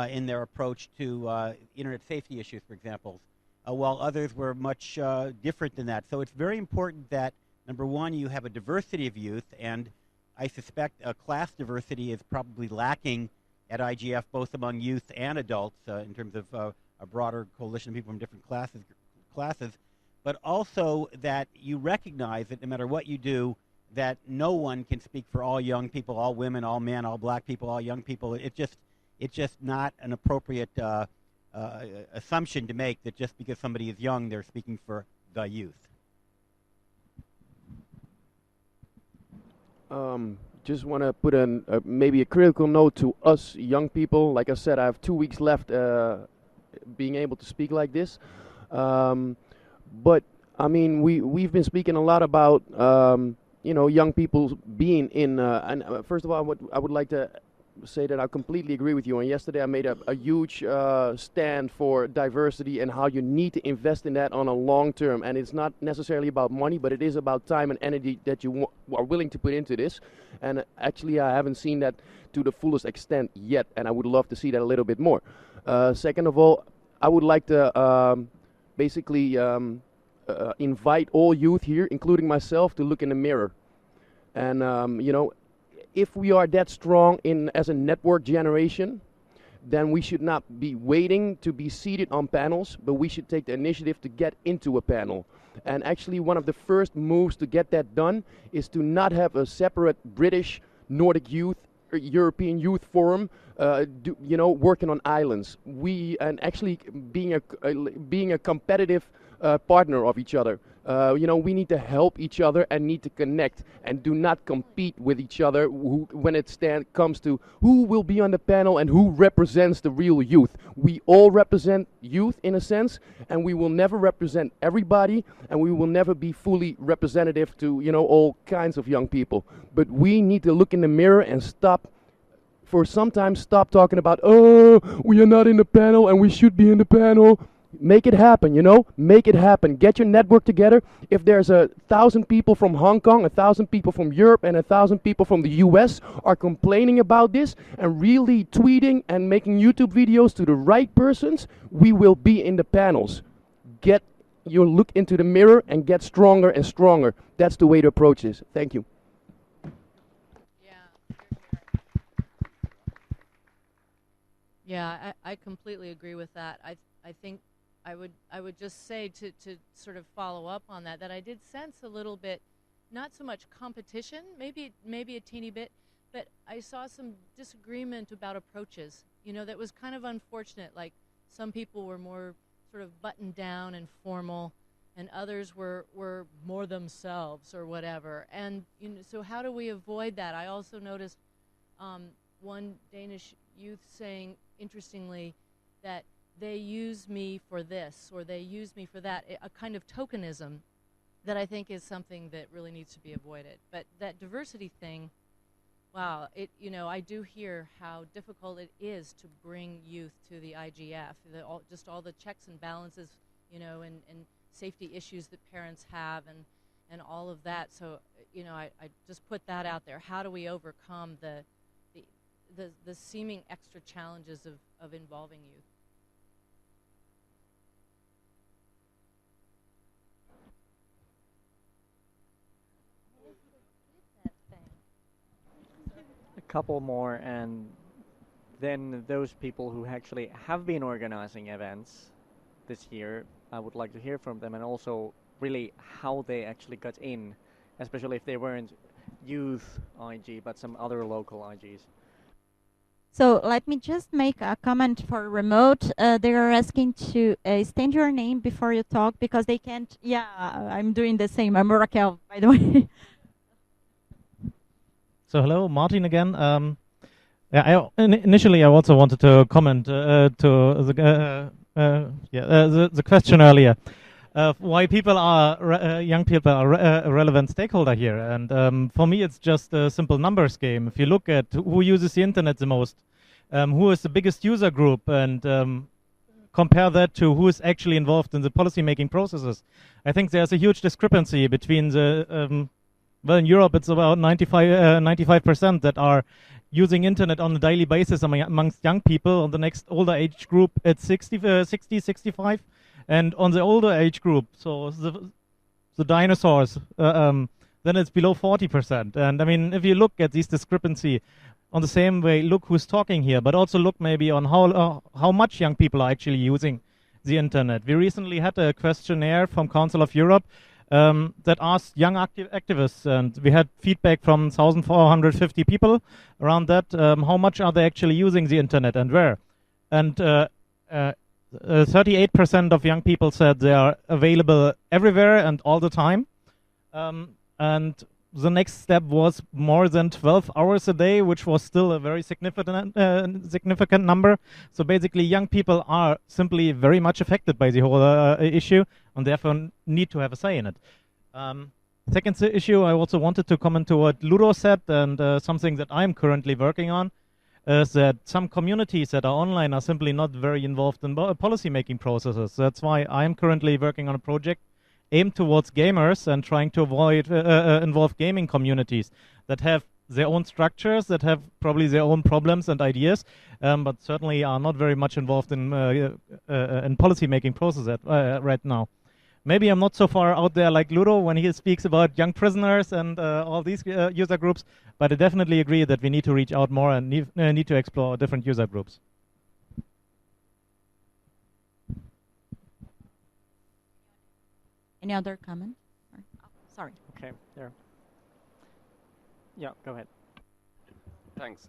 in their approach to internet safety issues, for example, while others were much different than that. So it's very important that, number one, you have a diversity of youth, and I suspect class diversity is probably lacking at IGF, both among youth and adults, in terms of a broader coalition of people from different classes, but also that you recognize that no matter what you do, that no one can speak for all young people, all women, all men, all black people, all young people. It's just not an appropriate assumption to make that just because somebody is young, they're speaking for the youth. Just want to put maybe a critical note to us young people. Like I said, I have 2 weeks left being able to speak like this. But I mean, we've been speaking a lot about young people being in. And first of all, I would like to say that I completely agree with you. And yesterday I made a huge stand for diversity and how you need to invest in that on a long term. And it's not necessarily about money, but it is about time and energy that you are willing to put into this. And actually I haven't seen that to the fullest extent yet, and I would love to see that a little bit more. Second of all, I would like to basically invite all youth here, including myself, to look in the mirror. And if we are that strong as a network generation, then we should not be waiting to be seated on panels, but we should take the initiative to get into a panel. And actually one of the first moves to get that done is to not have a separate British, Nordic youth, or European youth forum, working on islands. And actually being a competitive partner of each other. We need to help each other and need to connect and do not compete with each other when it comes to who will be on the panel and who represents the real youth. We all represent youth in a sense, and we will never represent everybody, and we will never be fully representative to all kinds of young people. But we need to look in the mirror and stop for sometimes stop talking about, oh, we are not in the panel and we should be in the panel. Make it happen, you know? Make it happen. Get your network together. If there's 1,000 people from Hong Kong, 1,000 people from Europe, and 1,000 people from the US are complaining about this and really tweeting and making YouTube videos to the right persons, we will be in the panels. Get your look into the mirror and get stronger and stronger. That's the way to approach this. Thank you. Yeah, I completely agree with that. I think I would just say to sort of follow up on that I did sense a little bit, not so much competition, maybe a teeny bit, but I saw some disagreement about approaches. You know, that was kind of unfortunate. Like some people were more sort of buttoned down and formal, and others were more themselves or whatever. And you know, so how do we avoid that? I also noticed one Danish youth saying, interestingly, that they use me for this or they use me for that, a kind of tokenism that I think is something that really needs to be avoided. But that diversity thing, wow, you know, I do hear how difficult it is to bring youth to the IGF, just all the checks and balances, you know, and safety issues that parents have and all of that. So, you know, I just put that out there. How do we overcome the seeming extra challenges of involving youth? A couple more, and then those people who actually have been organizing events this year, I would like to hear from them, and also really how they actually got in, especially if they weren't youth IG but some other local IGs. So let me just make a comment for remote. They are asking to state your name before you talk because they can't. Yeah, I'm doing the same. I'm Raquel, by the way. So hello, Martin again. Yeah, initially I also wanted to comment to the question earlier. Why people are young people are a relevant stakeholder here, and for me it's just a simple numbers game. If you look at who uses the internet the most, who is the biggest user group, and compare that to who is actually involved in the policy-making processes, I think there's a huge discrepancy between the well, in Europe it's about 95% that are using internet on a daily basis amongst young people. On the next older age group, it's 60, 65. And on the older age group, so the dinosaurs, then it's below 40%. And I mean, if you look at this discrepancy on the same way, look who's talking here, but also look maybe on how much young people are actually using the internet. We recently had a questionnaire from Council of Europe that asked young activists, and we had feedback from 1,450 people around that. How much are they actually using the internet and where? And 38% of young people said they are available everywhere and all the time. And the next step was more than 12 hours a day, which was still a very significant number. So basically, young people are simply very much affected by the whole issue, and therefore need to have a say in it. Second issue, I also wanted to comment to what Ludo said, and something that I'm currently working on, is that some communities that are online are simply not very involved in policy-making processes. That's why I'm currently working on a project aimed towards gamers and trying to involve gaming communities that have their own structures, that have probably their own problems and ideas, but certainly are not very much involved in policy-making processes right now. Maybe I'm not so far out there like Ludo when he speaks about young prisoners and all these user groups, but I definitely agree that we need to reach out more and need to explore different user groups. Any other comment? Oh, sorry. Okay, there. Yeah, go ahead. Thanks.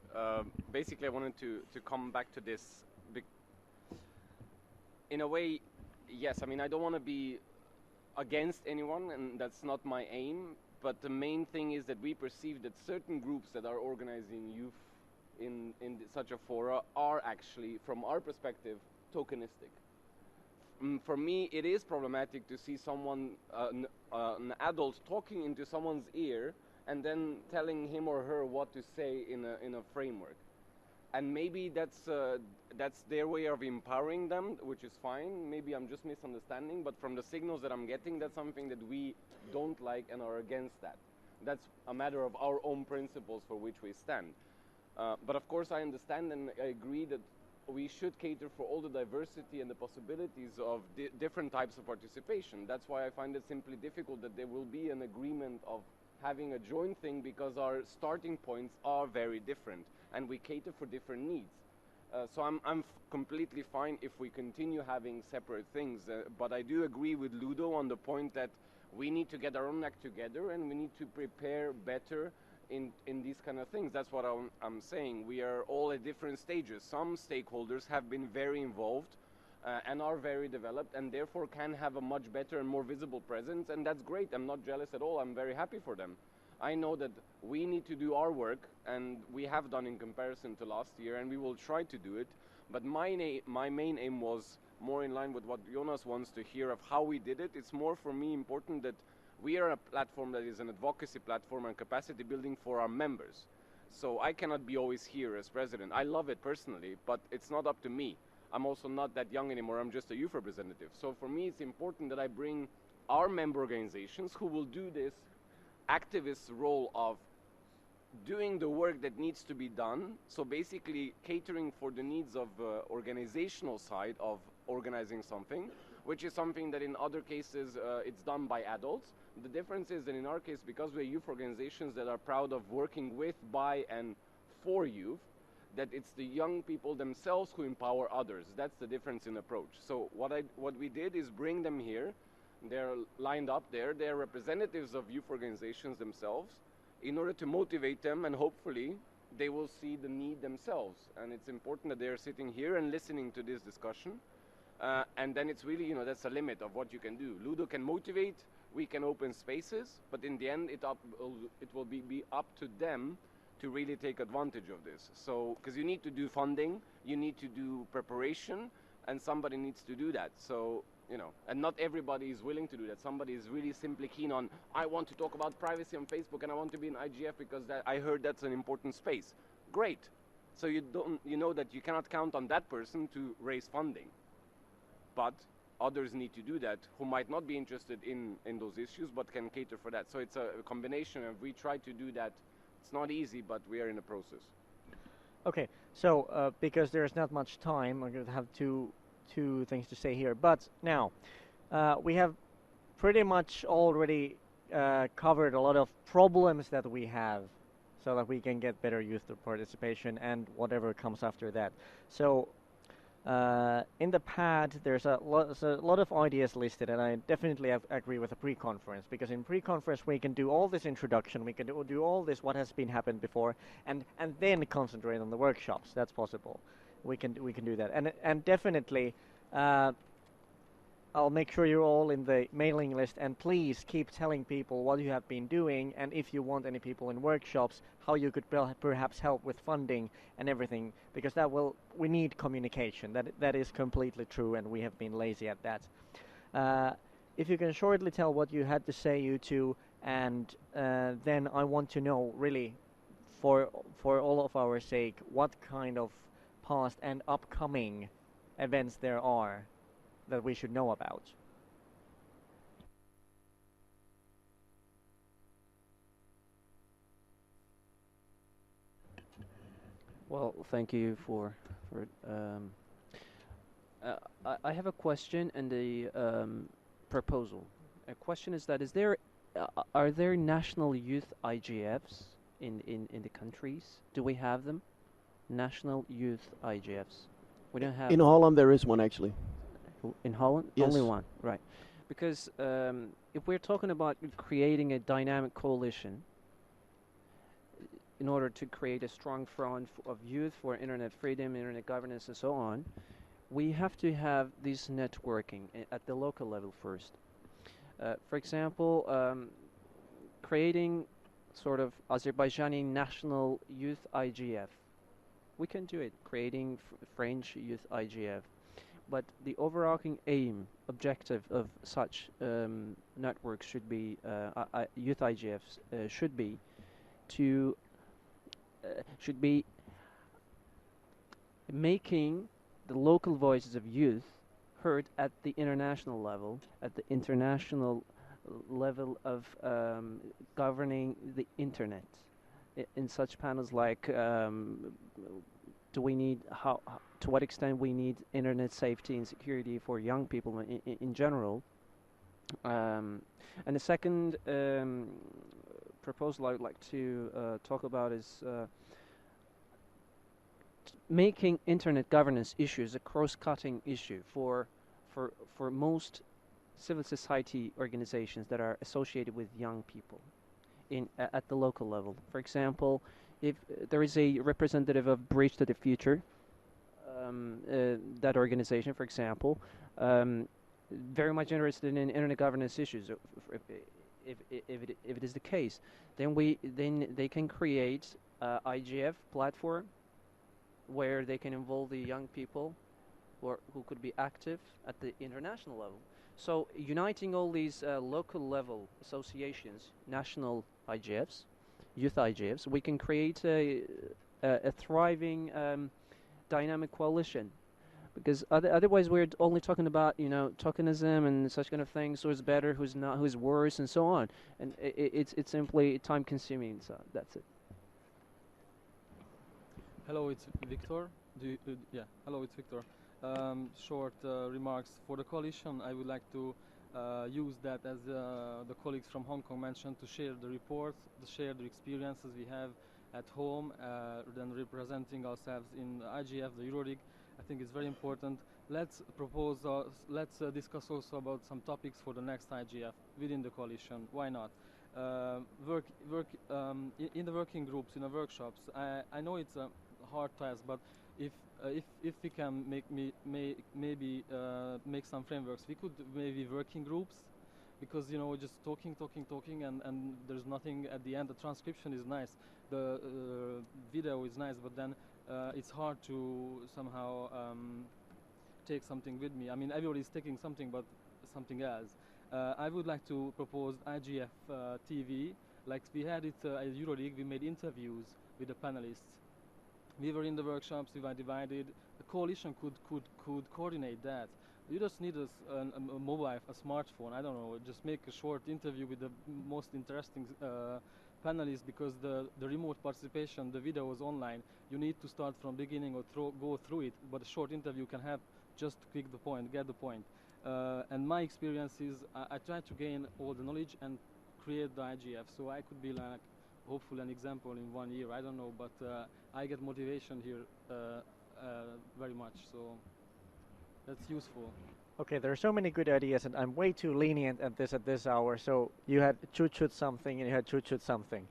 Basically, I wanted to come back to this. In a way, yes, I mean, I don't want to be against anyone, and that's not my aim, but the main thing is that we perceive that certain groups that are organizing youth in such a fora are actually, from our perspective, tokenistic. For me, it is problematic to see someone, an adult, talking into someone's ear and then telling him or her what to say in a framework. and maybe that's their way of empowering them, which is fine. Maybe I'm just misunderstanding, but from the signals that I'm getting, that's something that we don't like and are against that. That's a matter of our own principles for which we stand. But of course I understand and I agree that we should cater for all the diversity and the possibilities of different types of participation. That's why I find it simply difficult that there will be an agreement of having a joint thing, because our starting points are very different and we cater for different needs. So I'm completely fine if we continue having separate things, but I do agree with Ludo on the point that we need to get our own act together and we need to prepare better in these kind of things. That's what I'm saying. We are all at different stages. Some stakeholders have been very involved and are very developed and therefore can have a much better and more visible presence, and that's great. I'm not jealous at all. I'm very happy for them. I know that we need to do our work, and we have done in comparison to last year, and we will try to do it. But my main aim was more in line with what Jonas wants to hear of how we did it. It's more for me important that we are a platform that is an advocacy platform and capacity building for our members. So I cannot be always here as president. I love it personally, but it's not up to me. I'm also not that young anymore. I'm just a youth representative. So for me, it's important that I bring our member organizations who will do this activist role of doing the work that needs to be done. So basically catering for the needs of organizational side of organizing something, which is something that in other cases it's done by adults. The difference is that in our case, because we're youth organizations that are proud of working with, by and for youth, that it's the young people themselves who empower others. That's the difference in approach. So what we did is bring them here. They're lined up there. They're representatives of youth organizations themselves in order to motivate them, and hopefully they will see the need themselves. And it's important that they're sitting here and listening to this discussion. And then it's really, that's a limit of what you can do. Ludo can motivate, we can open spaces, but in the end it will be up to them to really take advantage of this. So, because you need to do funding, you need to do preparation, and somebody needs to do that. So, and not everybody is willing to do that. Somebody is really simply keen on, I want to talk about privacy on Facebook and I want to be in IGF because I heard that's an important space. Great. So you know that you cannot count on that person to raise funding. But others need to do that who might not be interested in those issues but can cater for that. So it's a combination, and we try to do that. It's not easy, but we are in a process. Okay, so because there's not much time, I'm going to have two things to say here. But now, we have pretty much already covered a lot of problems that we have so that we can get better youth participation and whatever comes after that. So in the pad, there's a lot of ideas listed, and I definitely agree with the pre-conference, because in pre-conference we can do all this introduction, we can do all this what has been happened before, and then concentrate on the workshops. That's possible. We can do that, and definitely I'll make sure you're all in the mailing list, and please keep telling people what you have been doing, and if you want any people in workshops, how you could perhaps help with funding and everything, because we need communication. That is completely true, and we have been lazy at that. If you can shortly tell what you had to say, you two, and then I want to know really, for all of our sake, what kind of past and upcoming events there are that we should know about. Well, thank you for I have a question and a proposal. A question is that are there national youth IGFs in the countries? Do we have them? National youth IGFs. We don't have. In Holland, there is one actually. In Holland, yes. Only one, right? Because if we're talking about creating a dynamic coalition in order to create a strong front of youth for internet freedom, internet governance, and so on, we have to have this networking at the local level first. For example, creating sort of Azerbaijani national youth IGF. We can do it, creating French youth IGF. But the overarching objective of such networks should be, youth IGFs should be making the local voices of youth heard at the international level, at the international level of governing the internet, in such panels like do we need to what extent we need internet safety and security for young people in general. And the second proposal I would like to talk about is making internet governance issues a cross-cutting issue for most civil society organizations that are associated with young people at the local level. For example, if there is a representative of Bridge to the Future, that organization, for example, very much interested in internet governance issues. If it is the case, then they can create IGF platform where they can involve the young people who could be active at the international level. So uniting all these local level associations, national IGFs, youth IGFs, we can create a thriving dynamic coalition. Because otherwise we're only talking about, you know, tokenism and such kind of things, who's better, who's not, who's worse, and so on. And it's simply time consuming, so that's it. Hello, it's Victor. Hello, it's Victor. Short remarks for the coalition. I would like to use that, as the colleagues from Hong Kong mentioned, to share the reports, to share the experiences we have at home, then representing ourselves in IGF, the Euroleague. I think it's very important. Let's discuss also about some topics for the next IGF within the coalition. Why not? Work in the working groups, in the workshops. I know it's a hard task, but if we can maybe make some frameworks, we could maybe working groups, because you know, just talking and there's nothing at the end. The transcription is nice, the video is nice, but then it's hard to somehow take something with me. I mean, everybody's taking something, but something else. I would like to propose IGF TV, like we had it at Euroleague. We made interviews with the panelists. We were in the workshops, we were divided. The coalition could coordinate that. You just need a mobile, a smartphone, I don't know, just make a short interview with the most interesting panelists, because the remote participation, the video is online. You need to start from beginning or go through it, but a short interview can have just click the point, get the point. And my experience is I try to gain all the knowledge and create the IGF, so I could be like, hopefully an example in 1 year, I don't know, but I get motivation here very much, so that's useful. Okay, there are so many good ideas, and I'm way too lenient at this hour. So you had shoot something, and you had shoot something.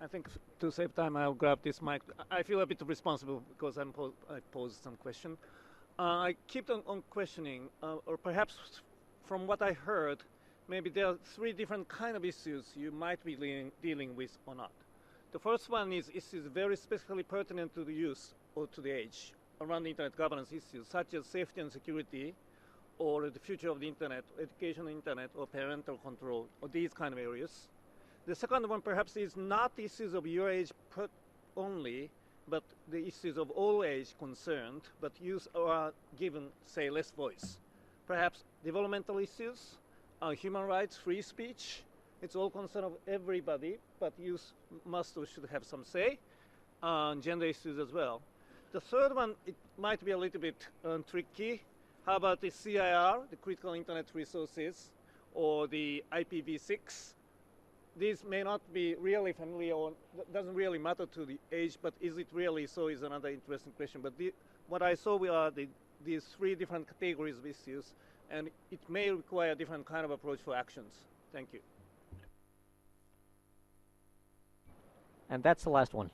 I think to save time, I'll grab this mic. I feel a bit responsible because I posed some question. I keep on questioning, or perhaps from what I heard, maybe there are 3 different kind of issues you might be dealing with or not. The first one is issues very specifically pertinent to the youth or to the age around internet governance issues, such as safety and security, or the future of the internet, education internet, or parental control, or these kind of areas. The second one perhaps is not issues of your age only, but the issues of all age concerned, but youth are given, say, less voice. Perhaps developmental issues, human rights, free speech. It's all concern of everybody, but youth must or should have some say. Gender issues as well. The third one, it might be a little bit tricky. How about the CIR, the critical internet resources, or the IPv6? These may not be really familiar, or doesn't really matter to the age, but is it really so is another interesting question. But what I saw were these 3 different categories of issues, and it may require a different kind of approach for actions. Thank you. And that's the last one.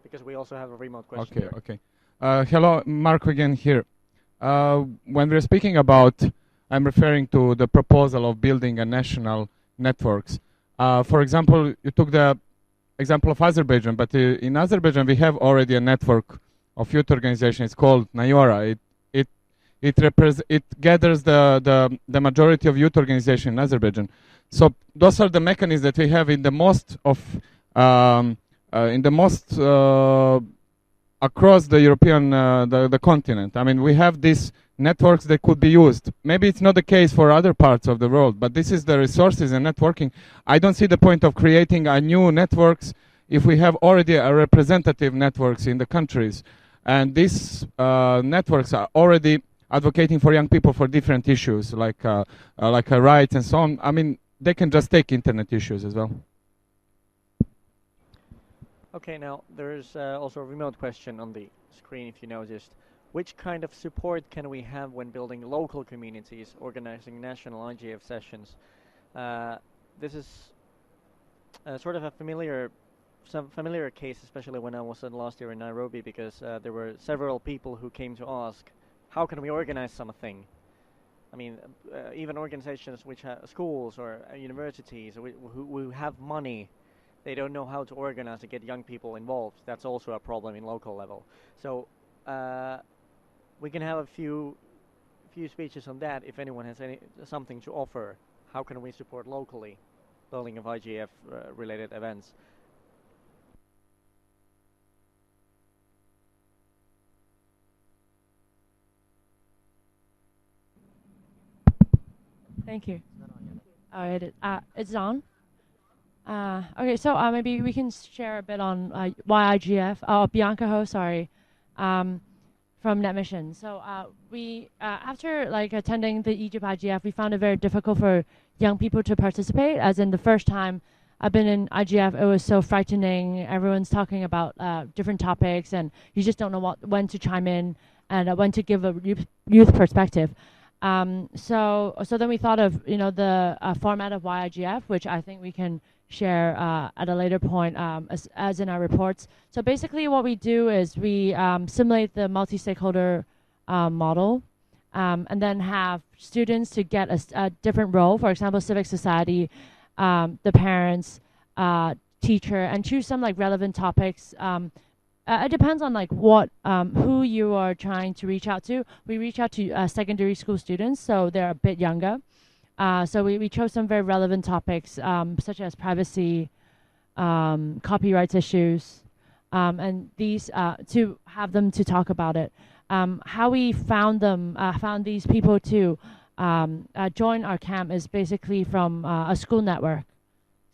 Because we also have a remote question here. Okay. Hello, Marco again here. When we're speaking about, I'm referring to the proposal of building a national networks. For example, you took the example of Azerbaijan, but in Azerbaijan we have already a network of youth organizations. It's called Nayora. It gathers the majority of youth organizations in Azerbaijan. So those are the mechanisms that we have in the most across the European the continent. I mean, we have these networks that could be used. Maybe it's not the case for other parts of the world, but this is the resources and networking. I don't see the point of creating a new networks if we have already a representative networks in the countries, and these networks are already advocating for young people for different issues like rights and so on. I mean, they can just take internet issues as well. Okay, now there's also a remote question on the screen, if you noticed. Which kind of support can we have when building local communities, organizing national IGF sessions? This is sort of a familiar case, especially when I was last year in Nairobi, because there were several people who came to ask, how can we organize something? I mean, even organizations which have schools or universities who have money, they don't know how to organize to get young people involved. That's also a problem in local level. So we can have a few speeches on that if anyone has something to offer. How can we support locally building of IGF related events? Thank you. Oh, it's on. Okay, so maybe we can share a bit on YIGF. Oh, Bianca Ho, sorry, from NetMission. So we after attending the Egypt IGF, we found it very difficult for young people to participate. As in the first time I've been in IGF, it was so frightening. Everyone's talking about different topics, and you just don't know when to chime in and when to give a youth perspective. So then we thought of the format of YIGF, which I think we can share at a later point as in our reports. So basically what we do is we simulate the multi-stakeholder model and then have students to get a different role, for example, civic society, the parents, teacher, and choose some relevant topics. It depends on what who you are trying to reach out to. We reach out to secondary school students, so they're a bit younger. So we chose some very relevant topics, such as privacy, copyright issues, and these to have them to talk about it. How we found these people to join our camp is basically from a school network.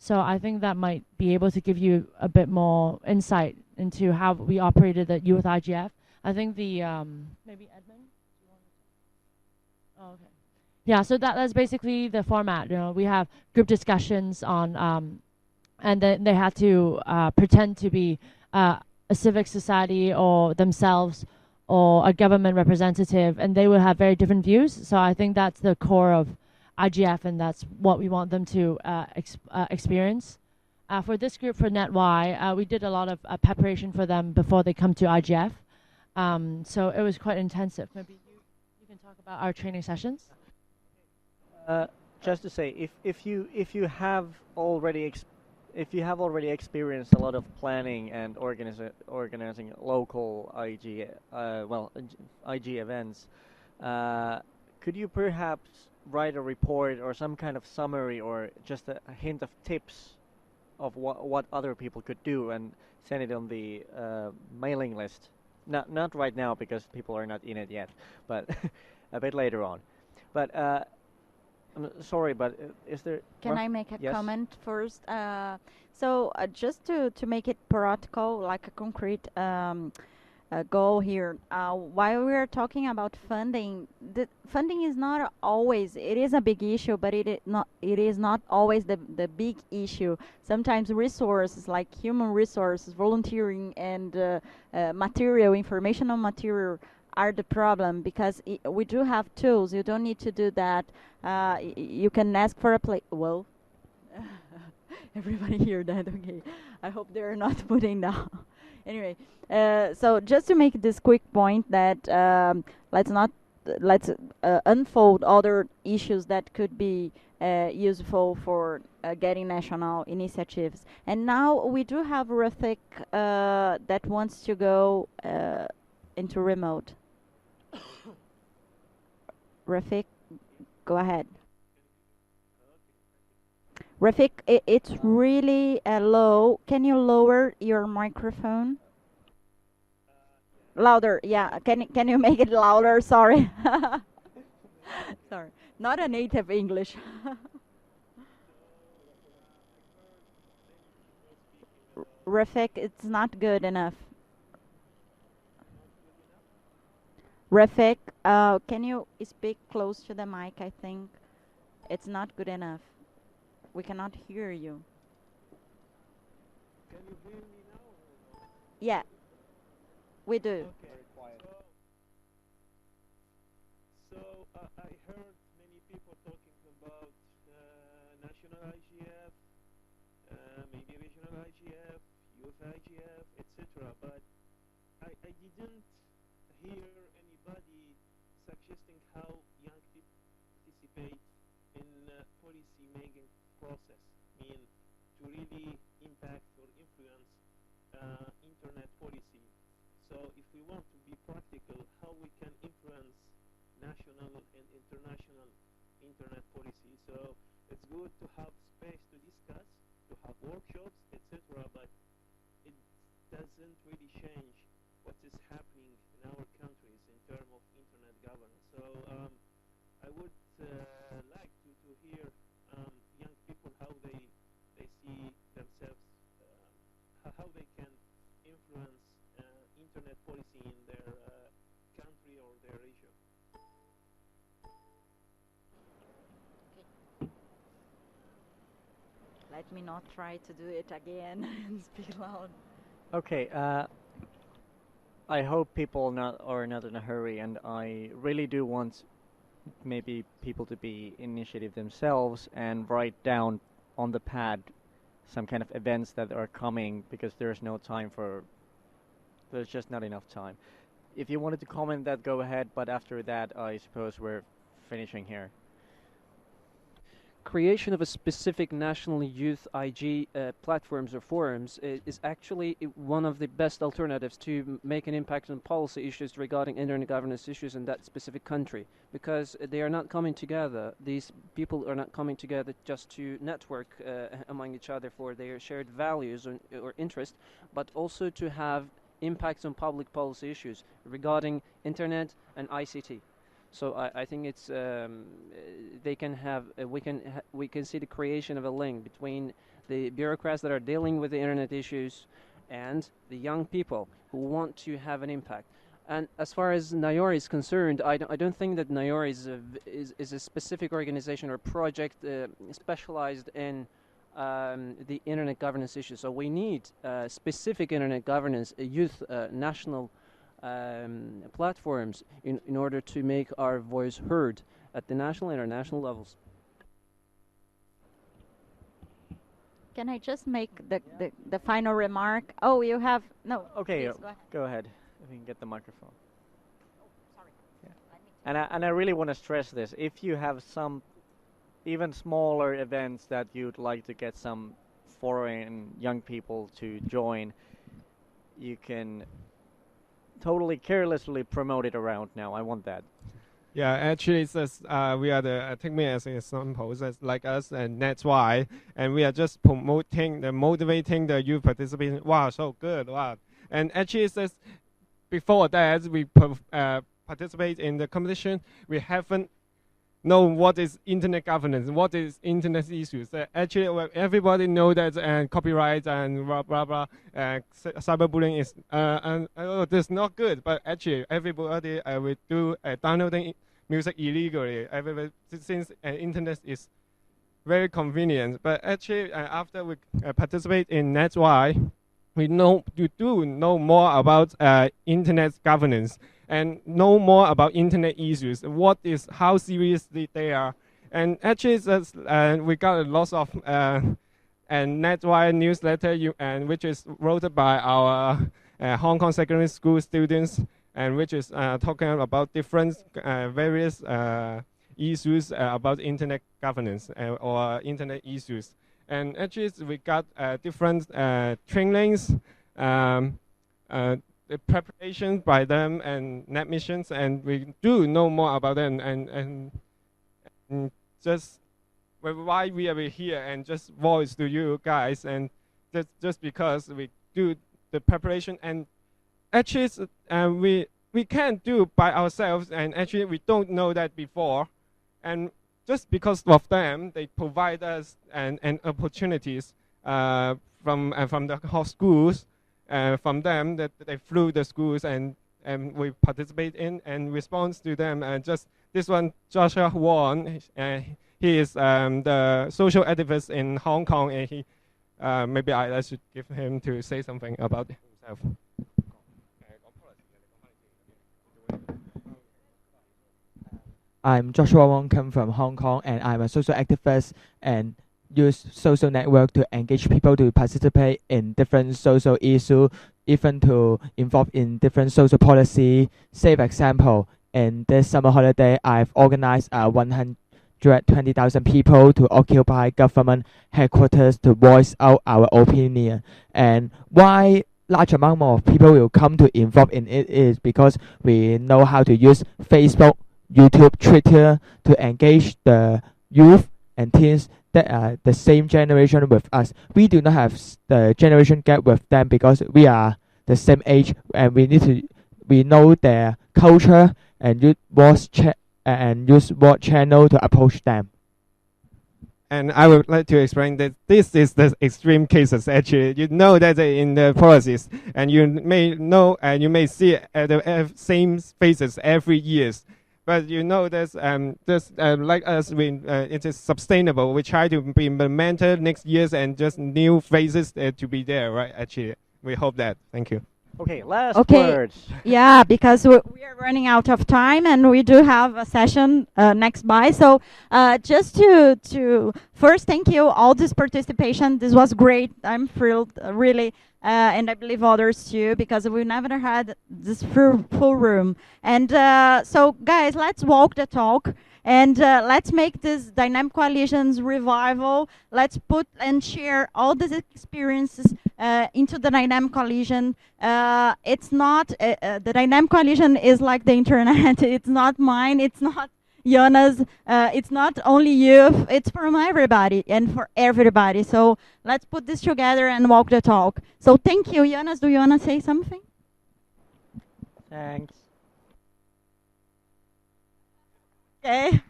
So I think that might be able to give you a bit more insight into how we operated the Youth IGF. I think the maybe Edmund. Oh, okay. Yeah, so that's basically the format. We have group discussions on, and then they had to pretend to be a civic society or themselves or a government representative, and they will have very different views. So I think that's the core of IGF, and that's what we want them to experience. For this group, for NetY, we did a lot of preparation for them before they come to IGF. So it was quite intensive. Maybe you can talk about our training sessions. Just to say, if you have already experienced a lot of planning and organizing local IG IG events, could you perhaps write a report or some kind of summary or just a hint of tips of what other people could do and send it on the mailing list? Not right now because people are not in it yet, but a bit later on. But I'm sorry, but is there? Can I make a yes? comment first? So just to make it practical, like a concrete goal here, while we are talking about funding, the funding is not always, it is a big issue, but it is not always the big issue. Sometimes resources like human resources, volunteering, and informational material are the problem, because we do have tools. You don't need to do that. You can ask for a place. Well, everybody hear that? Okay. I hope they're not putting down. Anyway, so just to make this quick point that let's not let's unfold other issues that could be useful for getting national initiatives. And now we do have Rafik that wants to go into remote. Rafik, go ahead. Rafik, it's really low. Can you lower your microphone? Louder, yeah. Can you make it louder? Sorry. Sorry. Not a native English. Rafik, it's not good enough. Rafik, can you speak close to the mic? I think it's not good enough. We cannot hear you. Can you hear me now? Yeah, we do. Very quiet. So I heard many people talking about national IGF, maybe regional IGF, youth IGF, etc. But I didn't hear anybody suggesting how young people participate in policy making process. I mean, to really impact or influence internet policy. So if we want to be practical, how we can influence national and international internet policy. So it's good to have space to discuss, to have workshops, etc. But it doesn't really change what is happening in our countries in terms of internet governance. So I would like to hear young people how they see themselves, how they can influence internet policy in their country or their region. Let me not try to do it again and speak loud. Okay, I hope people are not in a hurry, and I really do want maybe people to be initiative themselves and write down on the pad some kind of events that are coming, because there's just not enough time. If you wanted to comment that, go ahead, but after that, I suppose we're finishing here. Creation of a specific national youth IG platforms or forums is actually one of the best alternatives to make an impact on policy issues regarding internet governance issues in that specific country, because they are not coming together. These people are not coming together just to network among each other for their shared values or interest, but also to have impacts on public policy issues regarding internet and ICT. So I think it's they can have we can see the creation of a link between the bureaucrats that are dealing with the internet issues and the young people who want to have an impact. And as far as NIOR is concerned, I don't think that NIOR is a specific organization or project specialized in the internet governance issues. So we need specific internet governance, youth national platforms in order to make our voice heard at the national and international levels. Can I just make the final remark? Oh, you have no. Okay, please, go ahead. If you can get the microphone. Sorry. Yeah. And I really want to stress this. If you have some even smaller events that you'd like to get some foreign young people to join, you can totally carelessly promote it around now. I want that. Yeah, actually, it's just, we are take me as an example, it's like us and that's why, and we are just motivating the youth participation. Wow, so good, wow. And actually, it's just, before that, we participate in the competition, we haven't know what is internet governance, what is internet issues. Actually, everybody know that copyright and blah blah blah, cyberbullying is this not good. But actually, everybody will do downloading music illegally. Everybody, since internet is very convenient. But actually, after we participate in NetY, we do know more about internet governance and know more about internet issues. How seriously they are, and actually, we got a lot of NetY newsletter, which is wrote by our Hong Kong secondary school students. and which is talking about different various issues about internet governance or internet issues. And actually, we got different trainings, the preparation by them and net missions, and we do know more about them, and just why we are here and just voice to you guys, and just because we do the preparation, and actually we can't do by ourselves, and actually we don't know that before, and just because of them, they provide us and opportunities from the whole schools. From them that they flew the schools and we participate in and response to them. And just this one, Joshua Wong, he is the social activist in Hong Kong, and he maybe I should give him to say something about himself. I'm Joshua Wong, come from Hong Kong, and I'm a social activist and use social network to engage people to participate in different social issues, even to involve in different social policy. Save example, in this summer holiday, I've organized 120,000 people to occupy government headquarters to voice out our opinion. And why large amount of people will come to involve in it is because we know how to use Facebook, YouTube, Twitter to engage the youth and teens that are the same generation with us. We do not have the generation gap with them because we are the same age, and we know their culture and use what channel to approach them. And I would like to explain that this is the extreme cases. Actually, you know that in the policies, and you may know and you may see the same faces every year. But you know that like us, it is sustainable. We try to be implemented next years and just new phases to be there, right? Actually, we hope that. Thank you. Okay, last words. Yeah, because we are running out of time and we do have a session next by. So just to first thank you all this participation. This was great. I'm thrilled, really. And I believe others too, because we never had this full room. And so, guys, let's walk the talk, and let's make this dynamic coalitions revival. Let's put and share all these experiences into the dynamic coalition. It's not the dynamic coalition is like the internet. It's not mine. It's not Jonas, it's not only you, it's from everybody and for everybody. So let's put this together and walk the talk. So thank you. Jonas, do you want to say something? Thanks. Okay.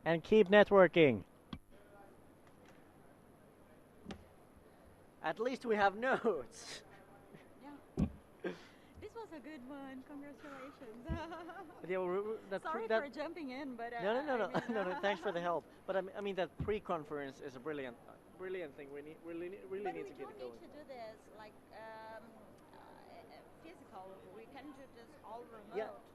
And keep networking. At least we have notes. This was a good one. Congratulations. Sorry for jumping in, but no. No. Thanks for the help. But I mean that pre-conference is a brilliant thing. We really need to get it going. We don't need to do this like physical. We can do this all remote. Yeah.